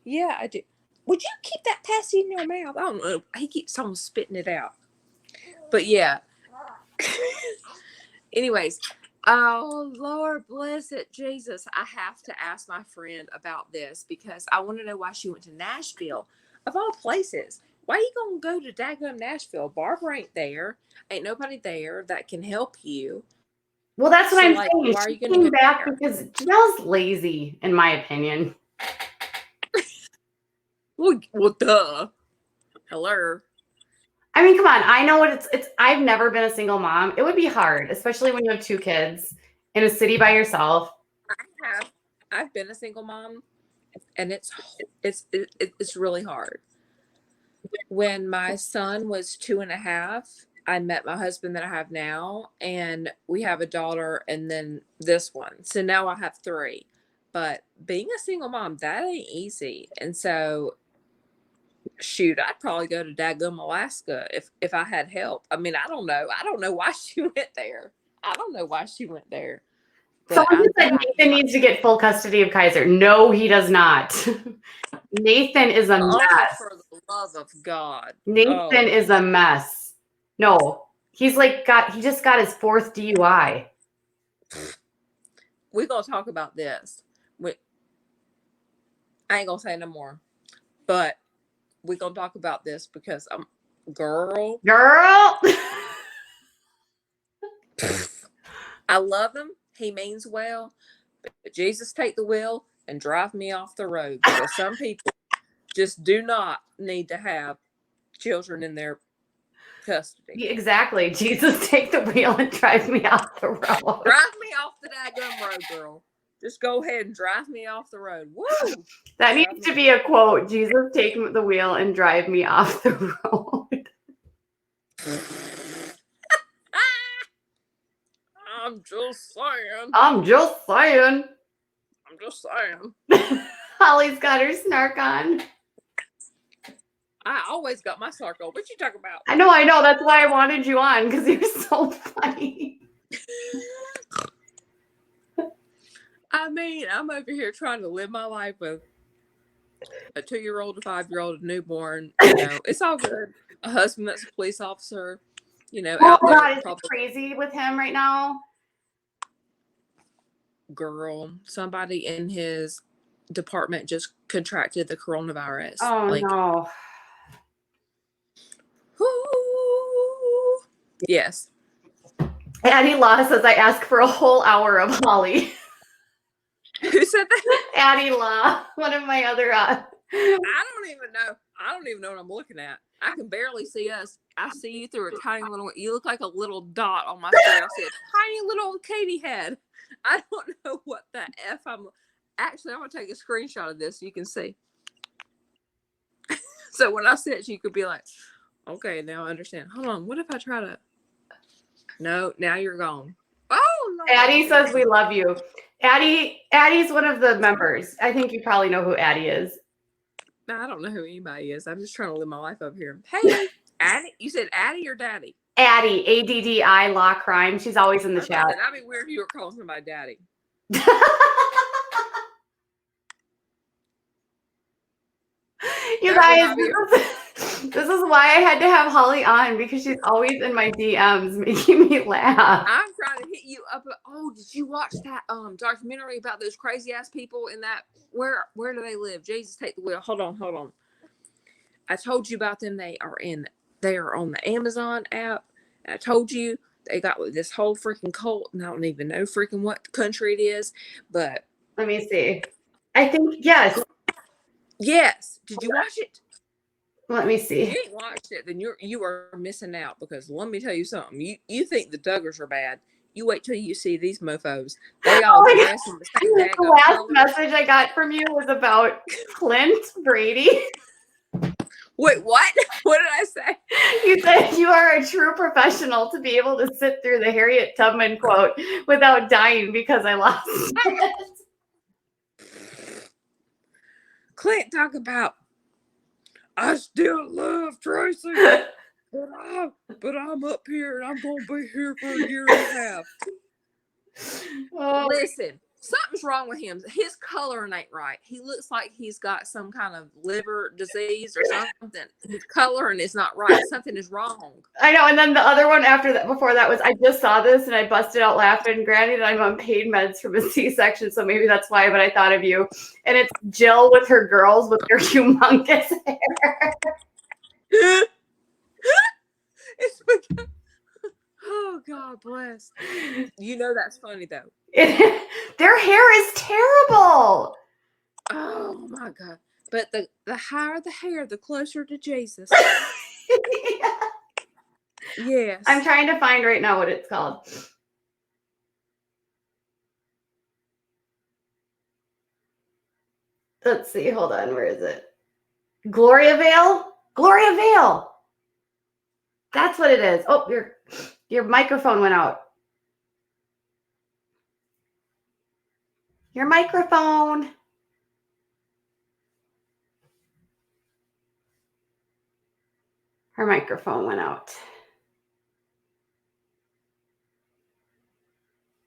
Yeah, I do. Would you keep that passy in your mouth? I don't know. He keeps on spitting it out. But yeah. Anyways. Oh, Lord bless it, Jesus. I have to ask my friend about this because I want to know why she went to Nashville. Of all places. Why you going to go to daggone Nashville? Barbara ain't there. Ain't nobody there that can help you.
Well, that's what
So,
I'm
like,
saying.
why are you
She
gonna
came
go
back
there?
because Janelle's lazy, in my opinion.
Well, duh. Hello.
I mean, come on. I know what it's. I've never been a single mom. It would be hard, especially when you have 2 kids in a city by yourself.
I've been a single mom, and it's really hard. When my son was 2.5, I met my husband that I have now, and we have a daughter, and then this one. So now I have 3. But being a single mom, that ain't easy. And so, shoot, I'd probably go to daggum Alaska if I had help. I mean, I don't know. I don't know why she went there. But
Someone said Nathan needs to get full custody of Kaiser. No, he does not. Nathan is a mess.
For the love of God.
Nathan is a mess. No, he's like he just got his 4th DUI.
We're going to talk about this. I ain't going to say no more. But we're going to talk about this because girl. I love him. He means well. But Jesus, take the wheel and drive me off the road. Because some people just do not need to have children in their custody.
Exactly. Jesus, take the wheel and drive me off the road.
Drive me off the daggum road, girl. Just go ahead and drive me off the road. Woo!
That needs to be a quote. Jesus, take the wheel and drive me off the road.
I'm just saying.
Holly's got her snark on.
I always got my snark on. What you talking about?
I know. That's why I wanted you on, because you're so funny.
I mean, I'm over here trying to live my life with a 2-year-old, a 5-year-old, a newborn. You know, it's all good. A husband that's a police officer. You know,
Oh
out there.
God, is it crazy with him right now?
Girl, somebody in his department just contracted the coronavirus.
Oh no.
Whoo. Yes.
Addie Law says I ask for a whole hour of Holly.
Who said that?
Addie Law, one of my other.
I don't even know. I don't even know what I'm looking at. I can barely see us. I see you through a tiny little. You look like a little dot on my screen. I see a tiny little Katie head. I don't know what the F I'm. Actually, I'm gonna take a screenshot of this so you can see. So when I see it, you could be like, "Okay, now I understand." Hold on. What if I try to? No, now you're gone. Oh, Lord.
Addie says we love you. Addie's one of the members. I think you probably know who Addie is.
No, I don't know who anybody is. I'm just trying to live my life over here. Hey, Addie. You said Addie or Daddy?
Addie, ADDI Law Crime. She's always in the chat.
That'd be weird if you were calling somebody Daddy.
You
That would
guys,
not be
this is why I had to have Holly on because she's always in my DMs making me laugh.
I'm trying to hit you up. Oh, did you watch that documentary about those crazy ass people in that? Where do they live? Jesus, take the wheel. Hold on. I told you about them. They are on the Amazon app. And I told you they got this whole freaking cult, and I don't even know freaking what country it is. But
Let me see. I think yes.
yes, did you watch it?
Let me
If
see.
you ain't watched it, then you are missing out because let me tell you something. You think the Duggars are bad. You wait till you see these mofos. They all
Oh my
dress in the same
The
daggone
last
color.
message I got from you was about Clint Brady.
Wait, what? What did I say?
You said you are a true professional to be able to sit through the Harriet Tubman quote without dying because I lost it.
Clint, talk about I still love Tracy, but I'm up here and I'm gonna be here for a year and a half.
Oh,
Listen, something's wrong with him. His coloring ain't right. He looks like he's got some kind of liver disease or something. His coloring is not right. Something is wrong.
I know. And then the other one after that, before that was, I just saw this and I busted out laughing. Granted, I'm on pain meds from a C-section, so maybe that's why, but I thought of you. And it's Jill with her girls with their humongous hair.
It's because, oh, God bless. You know that's funny, though.
Their hair is terrible.
Oh, my God. But the higher the hair, the closer to Jesus. Yes.
I'm trying to find right now what it's called. Let's see. Hold on. Where is it? Gloria Vale? Gloria Vale. That's what it is. Oh, your microphone went out. Your microphone. Her microphone went out.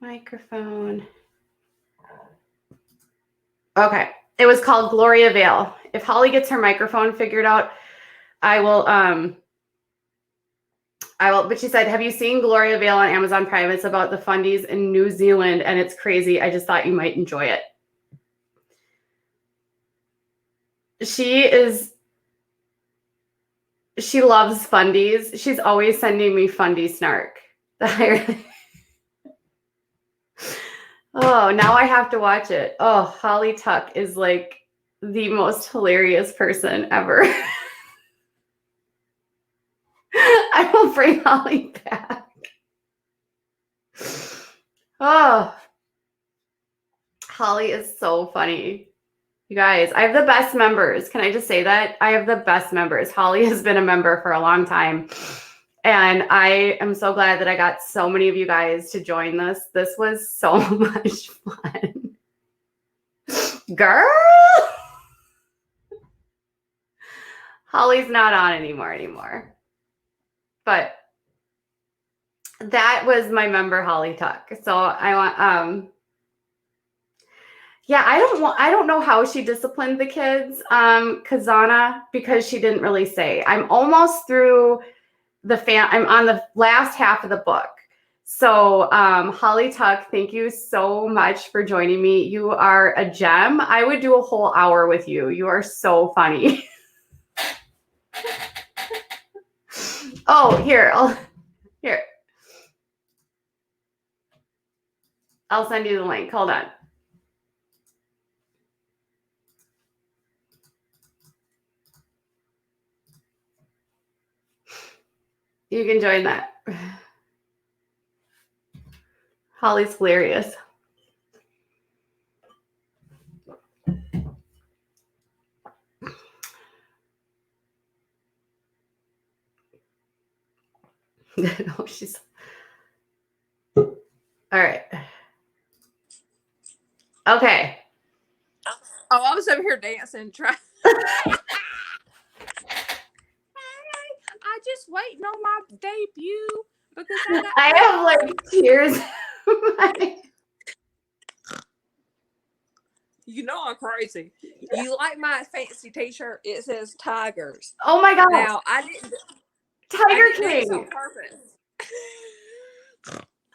Microphone. Okay. It was called Gloria Vale. If Holly gets her microphone figured out, I will, but she said, have you seen Gloria Vale on Amazon Prime? It's about the fundies in New Zealand and it's crazy. I just thought you might enjoy it. She loves fundies. She's always sending me fundy snark. Oh, now I have to watch it. Oh, Holly Tuck is like the most hilarious person ever. I will bring Holly back. Oh, Holly is so funny. You guys, I have the best members. Can I just say that? I have the best members. Holly has been a member for a long time. And I am so glad that I got so many of you guys to join this. This was so much fun. Girl! Holly's not on anymore. But that was my member, Holly Tuck. So I want, yeah, I don't know how she disciplined the kids, Kazana, because she didn't really say. I'm almost through I'm on the last half of the book. So Holly Tuck, thank you so much for joining me. You are a gem. I would do a whole hour with you. You are so funny. Oh, here. I'll send you the link. Hold on. You can join that. Holly's hilarious. No, she's all right. Okay.
Oh, I was over here dancing, trying. I just waiting on my debut because
I have like tears.
You know I'm crazy. You like my fancy T-shirt? It says Tigers.
Oh my gosh.
Now I didn't
Tiger
do this on
King.
purpose.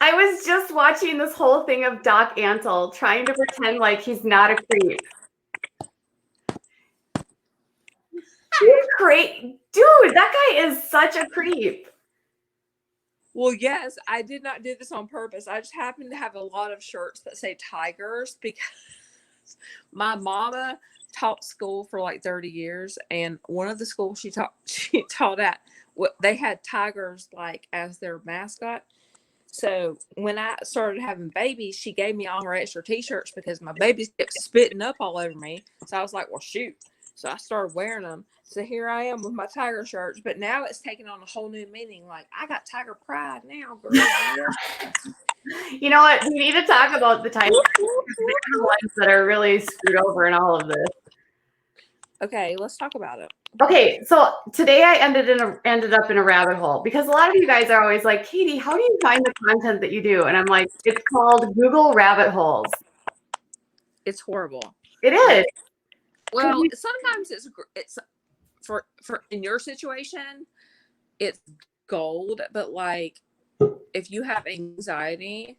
I was just watching this whole thing of Doc Antle trying to pretend like he's not a creep. He's great. Dude, that guy is such a creep.
Well, yes, I did not do this on purpose. I just happen to have a lot of shirts that say Tigers because my mama taught school for like 30 years, and one of the schools she taught at, they had tigers like as their mascot. So when I started having babies, she gave me all her extra T-shirts because my babies kept spitting up all over me. So I was like, well, shoot. So I started wearing them. So here I am with my tiger shirts, but now it's taken on a whole new meaning. Like, I got tiger pride now, girl.
You know what? We need to talk about the Tigers. They're the ones that are really screwed over in all of this.
Okay, let's talk about it.
Okay, so today I ended up in a rabbit hole because a lot of you guys are always like, Katie, how do you find the content that you do? And I'm like, it's called Google rabbit holes.
It's horrible.
It is.
Well, sometimes it's for in your situation, it's gold. But like, if you have anxiety,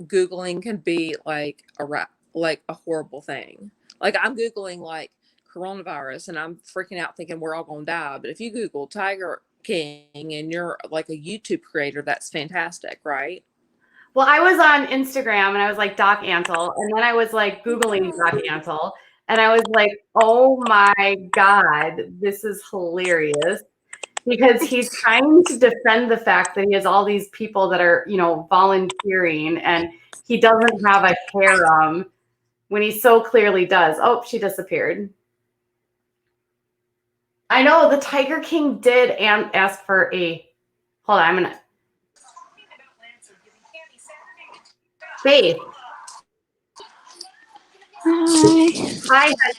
Googling can be like a horrible thing. Like I'm Googling like coronavirus and I'm freaking out thinking we're all gonna die. But if you Google Tiger King and you're like a YouTube creator, that's fantastic, right?
Well, I was on Instagram and I was like Doc Antle, and then I was like Googling Doc Antle, and I was like, oh my God, this is hilarious. Because he's trying to defend the fact that he has all these people that are, volunteering, and he doesn't have a harem when he so clearly does. Oh, she disappeared. I know the Tiger King did ask for hold on, I'm gonna. Faith.
Hi.
Hi.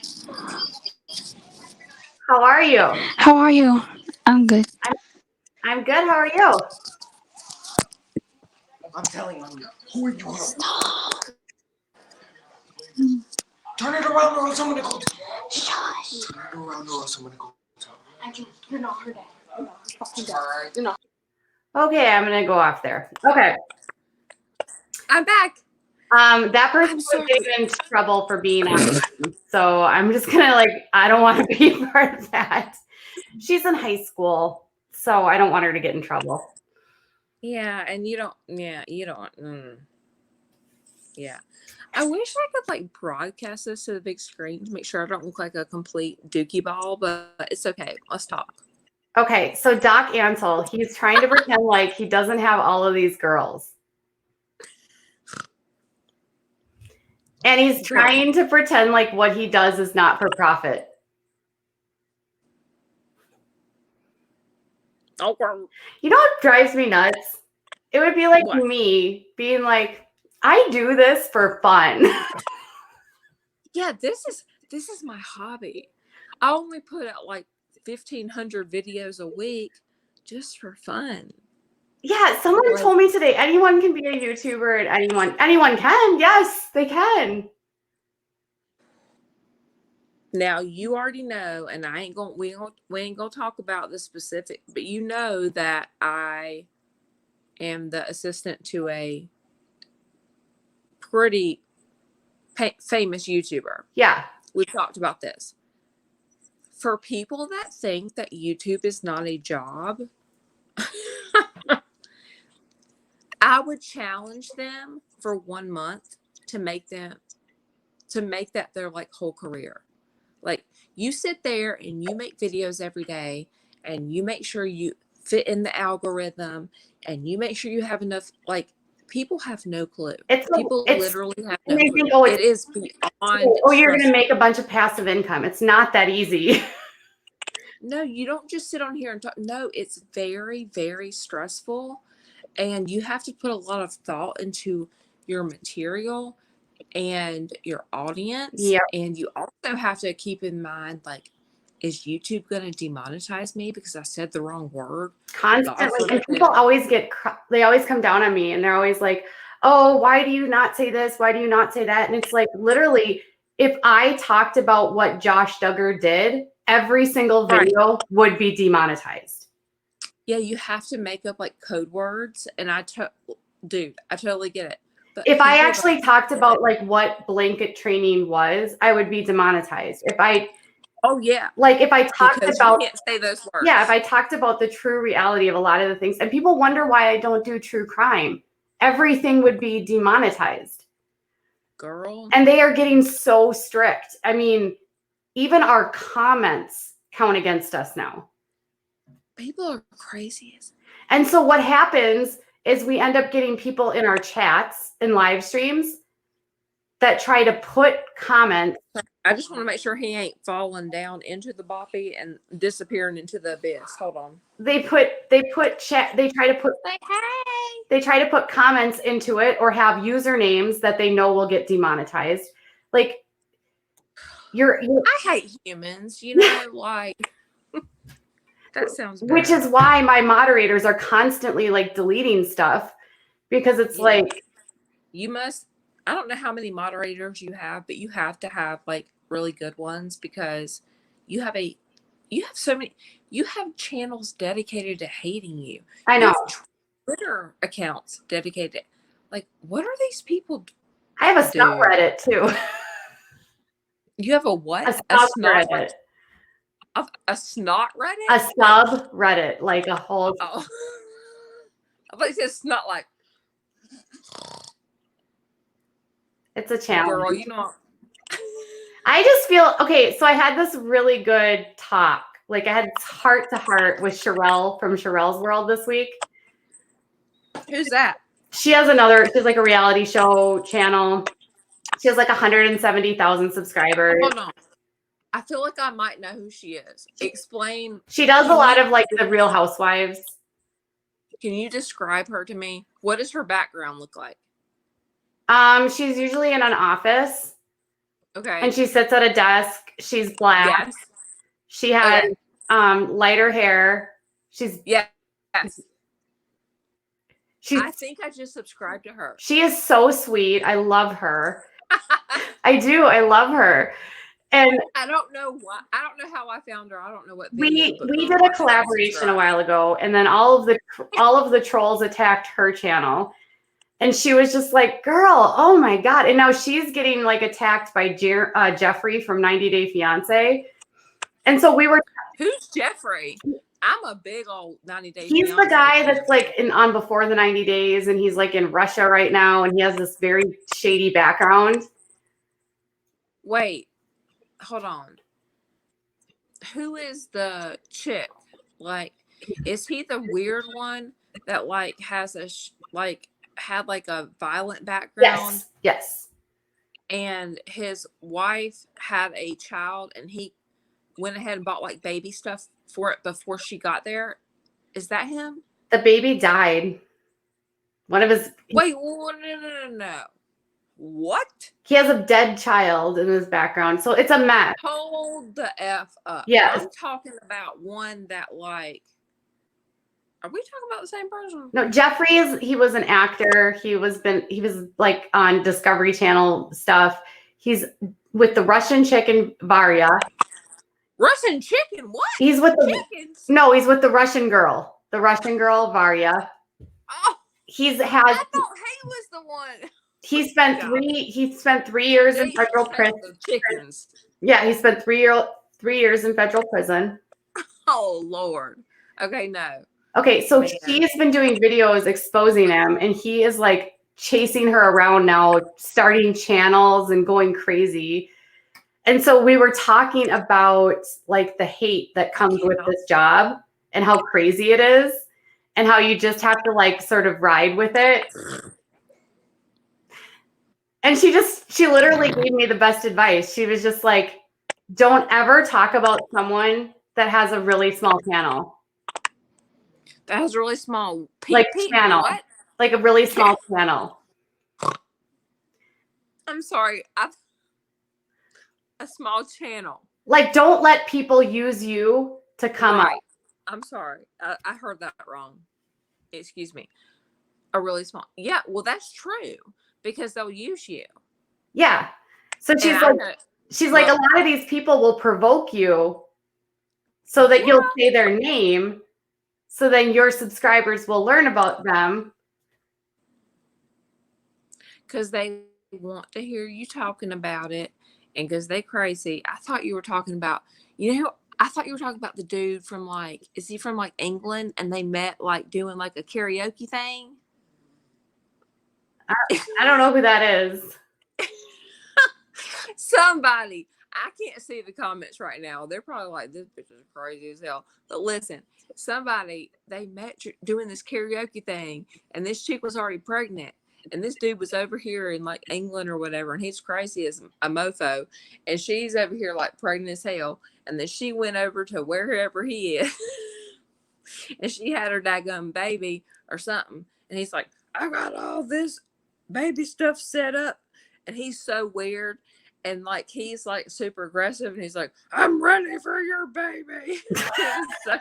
How are you?
How are you? I'm good.
I'm good. How are you?
I'm telling you, who are you gonna turn it around or else I'm gonna go.
Shush.
Turn it around or else I'm gonna go.
You're not her dad.
Alright.
You're not.
Okay, I'm gonna go off there. Okay.
I'm back.
That person was getting into trouble for being on, so I'm just gonna I don't want to be part of that. She's in high school, so I don't want her to get in trouble.
Yeah, and you don't. Yeah, you don't. Yeah, I wish I could broadcast this to the big screen to make sure I don't look like a complete dookie ball, but it's okay. Let's talk.
Okay, so Doc Antle, he's trying to pretend like he doesn't have all of these girls. And he's trying to pretend like what he does is not for profit.
Okay.
You know what drives me nuts? It would be like
What?
me being like, I do this for fun.
Yeah, this is my hobby. I only put out 1,500 videos a week just for fun.
Yeah, someone told me today anyone can be a YouTuber and anyone can. Yes, they can.
Now you already know, and we ain't gonna talk about the specific, but you know that I am the assistant to a pretty famous YouTuber.
Yeah.
We've talked about this. For people that think that YouTube is not a job, I would challenge them for 1 month to make that their whole career. You sit there and you make videos every day and you make sure you fit in the algorithm and you make sure you have enough, people have no clue. People literally have no clue. It is beyond.
Oh, you're going to make a bunch of passive income. It's not that easy.
No, you don't just sit on here and talk. No, it's very, very stressful. And you have to put a lot of thought into your material and your audience.
Yeah.
And you also have to keep in mind, is YouTube going to demonetize me because I said the wrong word?
Constantly. And people always they always come down on me and they're always like, oh, why do you not say this? Why do you not say that? And it's literally, if I talked about what Josh Duggar did, every single
Right.
video would be demonetized.
Yeah, you have to make up like code words, and dude, I totally get it. But
If I
people
actually
don't
talked
get
about
it.
like what blanket training was, I would be demonetized. If I
Yeah,
talked
because
about
you can't say those words.
yeah, if I talked about the true reality of a lot of the things, and people wonder why I don't do true crime, everything would be demonetized.
Girl,
And they are getting so strict. I mean, even our comments count against us now.
people are crazy.
And so what happens is we end up getting people in our chats and live streams that try to put comments.
I just want to make sure he ain't falling down into the boppy and disappearing into the abyss. Hold on.
They try to put comments into it or have usernames that they know will get demonetized. Like
I hate humans, you know, like that sounds bad.
which is why my moderators are constantly like deleting stuff, because it's like
you must, I don't know how many moderators you have, but you have to have like really good ones, because you have so many, you have channels dedicated to hating you.
I
You
know.
have Twitter accounts dedicated. Like, what are these people?
I have a subreddit too.
You have a what?
A subreddit.
A snot Reddit?
A subreddit, like a whole.
Oh. I thought you said snot like.
It's a challenge.
Girl, you know.
I just feel okay. So I had this really good talk. Like I had heart to heart with Sherelle from Sherelle's World this week.
Who's that?
She's like a reality show channel. She has like 170,000 subscribers.
Hold on. I feel like I might know who she is. Explain.
She does a lot of like the Real Housewives.
Can you describe her to me? What does her background look like?
She's usually in an office.
Okay.
And she sits at a desk. She's black.
Yes.
She has lighter hair.
Yes.
I
think I just subscribed to her.
She is so sweet. I love her. I do. I love her. And
I don't know why. I don't know how I found her. I don't know what
we did a collaboration a while ago, and then all of the trolls attacked her channel. And she was just like, girl, oh my God. And now she's getting like attacked by Jeffrey from 90 Day Fiance. And so we were.
Who's Jeffrey? I'm a big old 90 Day
He's
Fiance
the guy that's like on Before the 90 Days, and he's like in Russia right now, and he has this very shady background.
Wait, hold on. Who is the chick? Like, is he the weird one that like has had like a violent background?
Yes.
And his wife had a child, and he went ahead and bought like baby stuff for it before she got there. Is that him?
The baby died. One of his.
Wait, no. What?
He has a dead child in his background, so it's a mess.
Hold the F up.
Yes.
I'm talking about one that like. Are we talking about the same person?
No, Jeffrey he was an actor. He was like on Discovery Channel stuff. He's with the Russian chicken Varya.
Russian chicken? What?
He's with
chickens?
No, he's with the Russian girl. The Russian girl Varya.
Oh,
I
thought he was the one.
He spent 3 years in federal prison.
Chickens.
Yeah, he spent 3 years in federal prison.
Oh Lord. Okay, no.
Okay, so he's been doing videos exposing him, and he is like chasing her around now, starting channels and going crazy. And so we were talking about like the hate that comes with this job and how crazy it is, and how you just have to like sort of ride with it. And she literally gave me the best advice. She was just like, don't ever talk about someone that has a really small channel.
That has a really small
channel.
What?
Like a really small channel.
I'm sorry. A small channel.
Like, don't let people use you to come up.
I'm sorry. I heard that wrong. Excuse me. A really small. Yeah, well, that's true, because they'll use you.
Yeah. So she's she's like, a lot of these people will provoke you so that you'll say their name. So then your subscribers will learn about them.
Because they want to hear you talking about it, and because they crazy. I thought you were talking about, I thought you were talking about the dude from like, is he from like England? And they met like doing like a karaoke thing.
I don't know who that is.
Somebody, I can't see the comments right now. They're probably like, this bitch is crazy as hell. But listen, somebody, they met doing this karaoke thing, and this chick was already pregnant. And this dude was over here in like England or whatever, and he's crazy as a mofo. And she's over here like pregnant as hell. And then she went over to wherever he is, and she had her daggum baby or something. And he's like, I got all this baby stuff set up. And he's so weird. And like, he's like super aggressive. And he's like, I'm ready for your baby. So,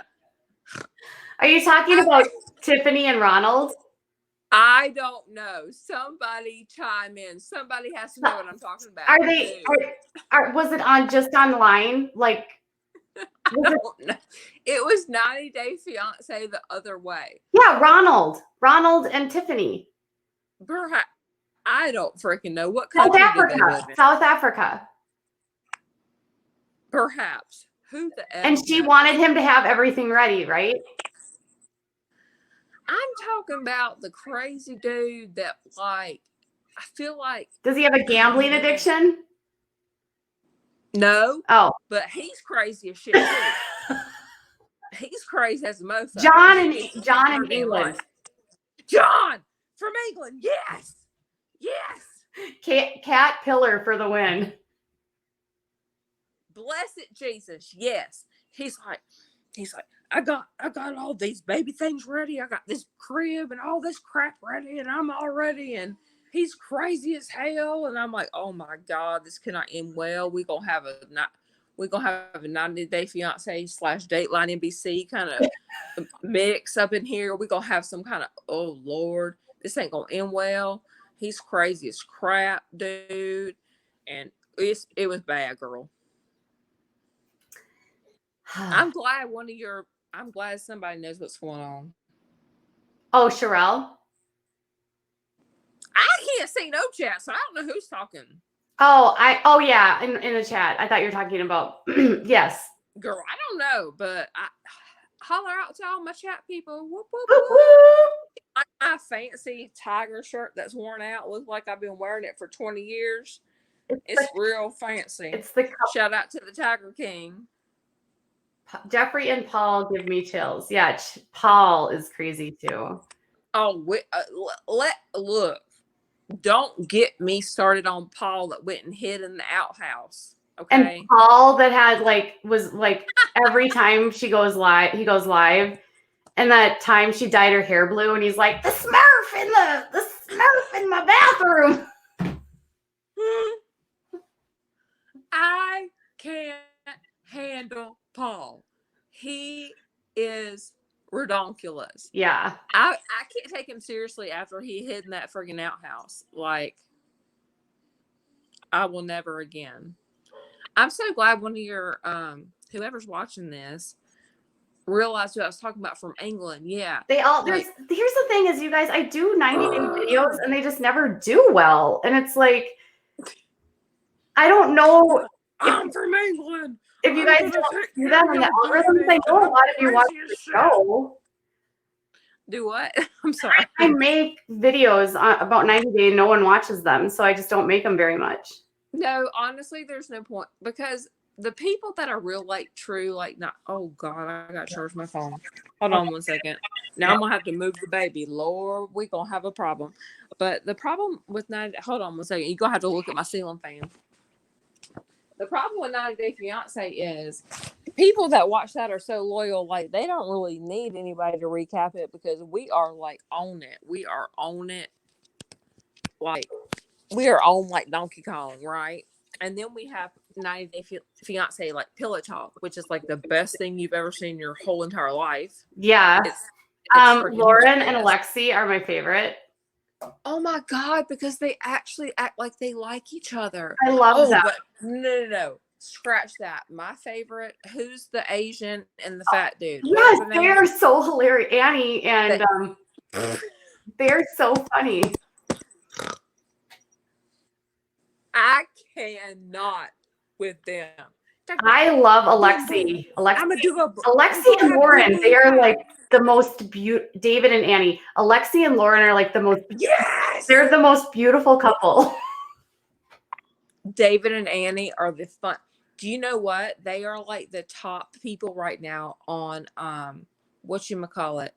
are you talking about Tiffany and Ronald?
I don't know. Somebody chime in. Somebody has to know what I'm talking about.
Are they? Was it on just online? Like,
I don't know. It was 90 Day Fiance the other way.
Yeah, Ronald and Tiffany.
Perhaps. I don't freaking know what
South
country
Africa.
do they live in.
South Africa.
Perhaps. Who the F?
And she wanted him to have everything ready, right?
I'm talking about the crazy dude that, like, I feel like.
Does he have a gambling addiction?
No.
Oh.
But he's crazy as shit, too. He's crazy as a mofo.
John in England.
John from England. Yes. Yes.
Cat Pillar for the win.
Blessed Jesus. Yes. He's like, I got all these baby things ready. I got this crib and all this crap ready, and I'm all ready. And he's crazy as hell. And I'm like, oh my God, this cannot end well. We're gonna have a 90 Day Fiance / Dateline NBC kind of mix up in here. We're gonna have some kind of, oh Lord, this ain't gonna end well. He's crazy as crap, dude. And it was bad, girl. I'm glad somebody knows what's going on.
Oh, Sherelle?
I can't see no chat, so I don't know who's talking.
Oh yeah, in the chat. I thought you were talking about yes.
Girl, I don't know, but I holler out to all my chat people. Whoop, whoop,
Woo,
whoop.
woo.
My fancy tiger shirt that's worn out looks like I've been wearing it for 20 years. It's real fancy.
It's the
shout out to the Tiger King.
Jeffrey and Paul give me chills. Yeah, Paul is crazy too.
Oh, look. Don't get me started on Paul that went and hid in the outhouse. Okay.
And Paul that was every time he goes live, and that time she dyed her hair blue, and he's like, the Smurf in my bathroom.
I can't handle Paul. He is redonkulous.
Yeah.
I can't take him seriously after he hid in that friggin' outhouse. Like, I will never again. I'm so glad one of your whoever's watching this realized who I was talking about from England. Yeah.
Here's the thing is, you guys, I do 90-day videos and they just never do well. And it's like, I don't know.
I'm from England.
If you guys don't do that on the algorithms, I know a lot of you watch the show.
Do what? I'm sorry.
I make videos about 90 Day and no one watches them. So I just don't make them very much.
No, honestly, there's no point because the people that are real, like true, like not, oh God, I got to charge my phone. Hold on 1 second. Now I'm going to have to move the baby. Lord, we're going to have a problem. But the problem with 90, hold on 1 second. You're going to have to look at my ceiling fan. The problem with 90 Day Fiance is people that watch that are so loyal, like they don't really need anybody to recap it because we are like on it. We are on it. Like we are on like Donkey Kong, right? And then we have 90 Day Fiance like Pillow Talk, which is like the best thing you've ever seen in your whole entire life.
Yeah.
It's
Lauren and Alexi are my favorite.
Oh my God, because they actually act like they like each other.
I love that.
But no. Scratch that. My favorite, who's the Asian and the fat dude?
Yes,
What's their
they
name?
are so hilarious. Annie and they're so funny.
I cannot with them.
I love
Boom, boom.
Alexi. Alexi,
I'm gonna do a
Alexi and Lauren, they are like the most beautiful. David and Annie. Alexi and Lauren are like the most.
yes.
They're the most beautiful couple.
David and Annie are the fun. Do you know what? They are like the top people right now on whatchamacallit.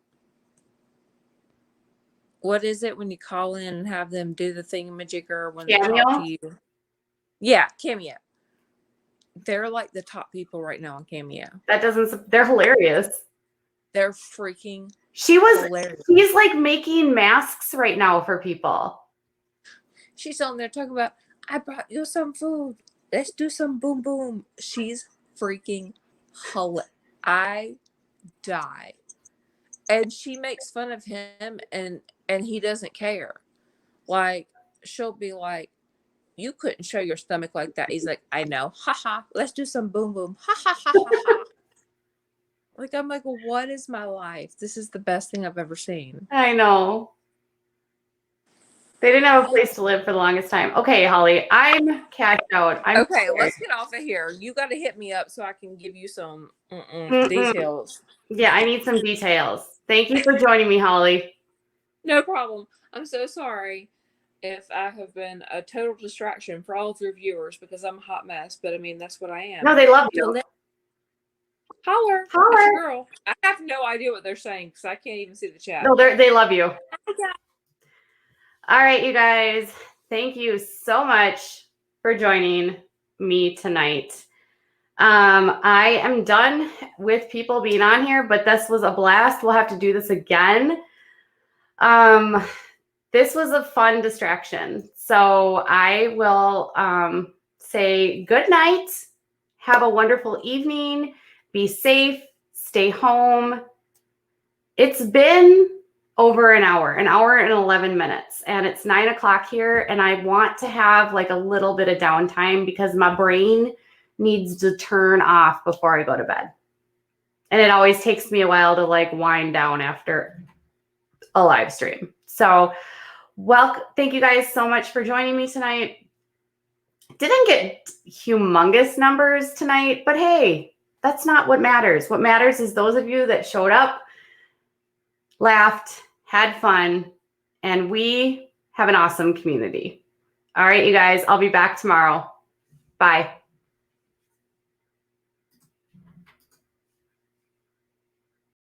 What is it when you call in and have them do the thingamajigger when they talk
Cameo?
to you? Yeah, Cameo. They're like the top people right now on Cameo.
That doesn't. They're hilarious.
They're freaking hilarious.
She's like making masks right now for people.
She's on there talking about, I brought you some food. Let's do some boom boom. She's freaking hilarious. I die. And she makes fun of him and he doesn't care. Like, she'll be like, you couldn't show your stomach like that. He's like, I know. Ha ha. Let's do some boom boom. Ha ha ha ha ha. Like, I'm like, what is my life? This is the best thing I've ever seen.
I know. They didn't have a place to live for the longest time. Okay, Holly, I'm cashed out.
Okay, let's get off of here. You got to hit me up so I can give you some details.
Yeah, I need some details. Thank you for joining me, Holly.
No problem. I'm so sorry if I have been a total distraction for all of your viewers because I'm a hot mess, but I mean, that's what I am.
No, they love you.
Holler.
Holler.
It's your girl. I have no idea what they're saying because I can't even see the chat.
No, they love you. All right, you guys. Thank you so much for joining me tonight. I am done with people being on here, but this was a blast. We'll have to do this again. This was a fun distraction. So I will say good night. Have a wonderful evening. Be safe. Stay home. It's been over an hour and 11 minutes, and it's 9 o'clock here. And I want to have like a little bit of downtime because my brain needs to turn off before I go to bed. And it always takes me a while to like wind down after a live stream. So thank you guys so much for joining me tonight. Didn't get humongous numbers tonight, but hey, that's not what matters. What matters is those of you that showed up, laughed, had fun, and we have an awesome community. All right, you guys, I'll be back tomorrow. Bye.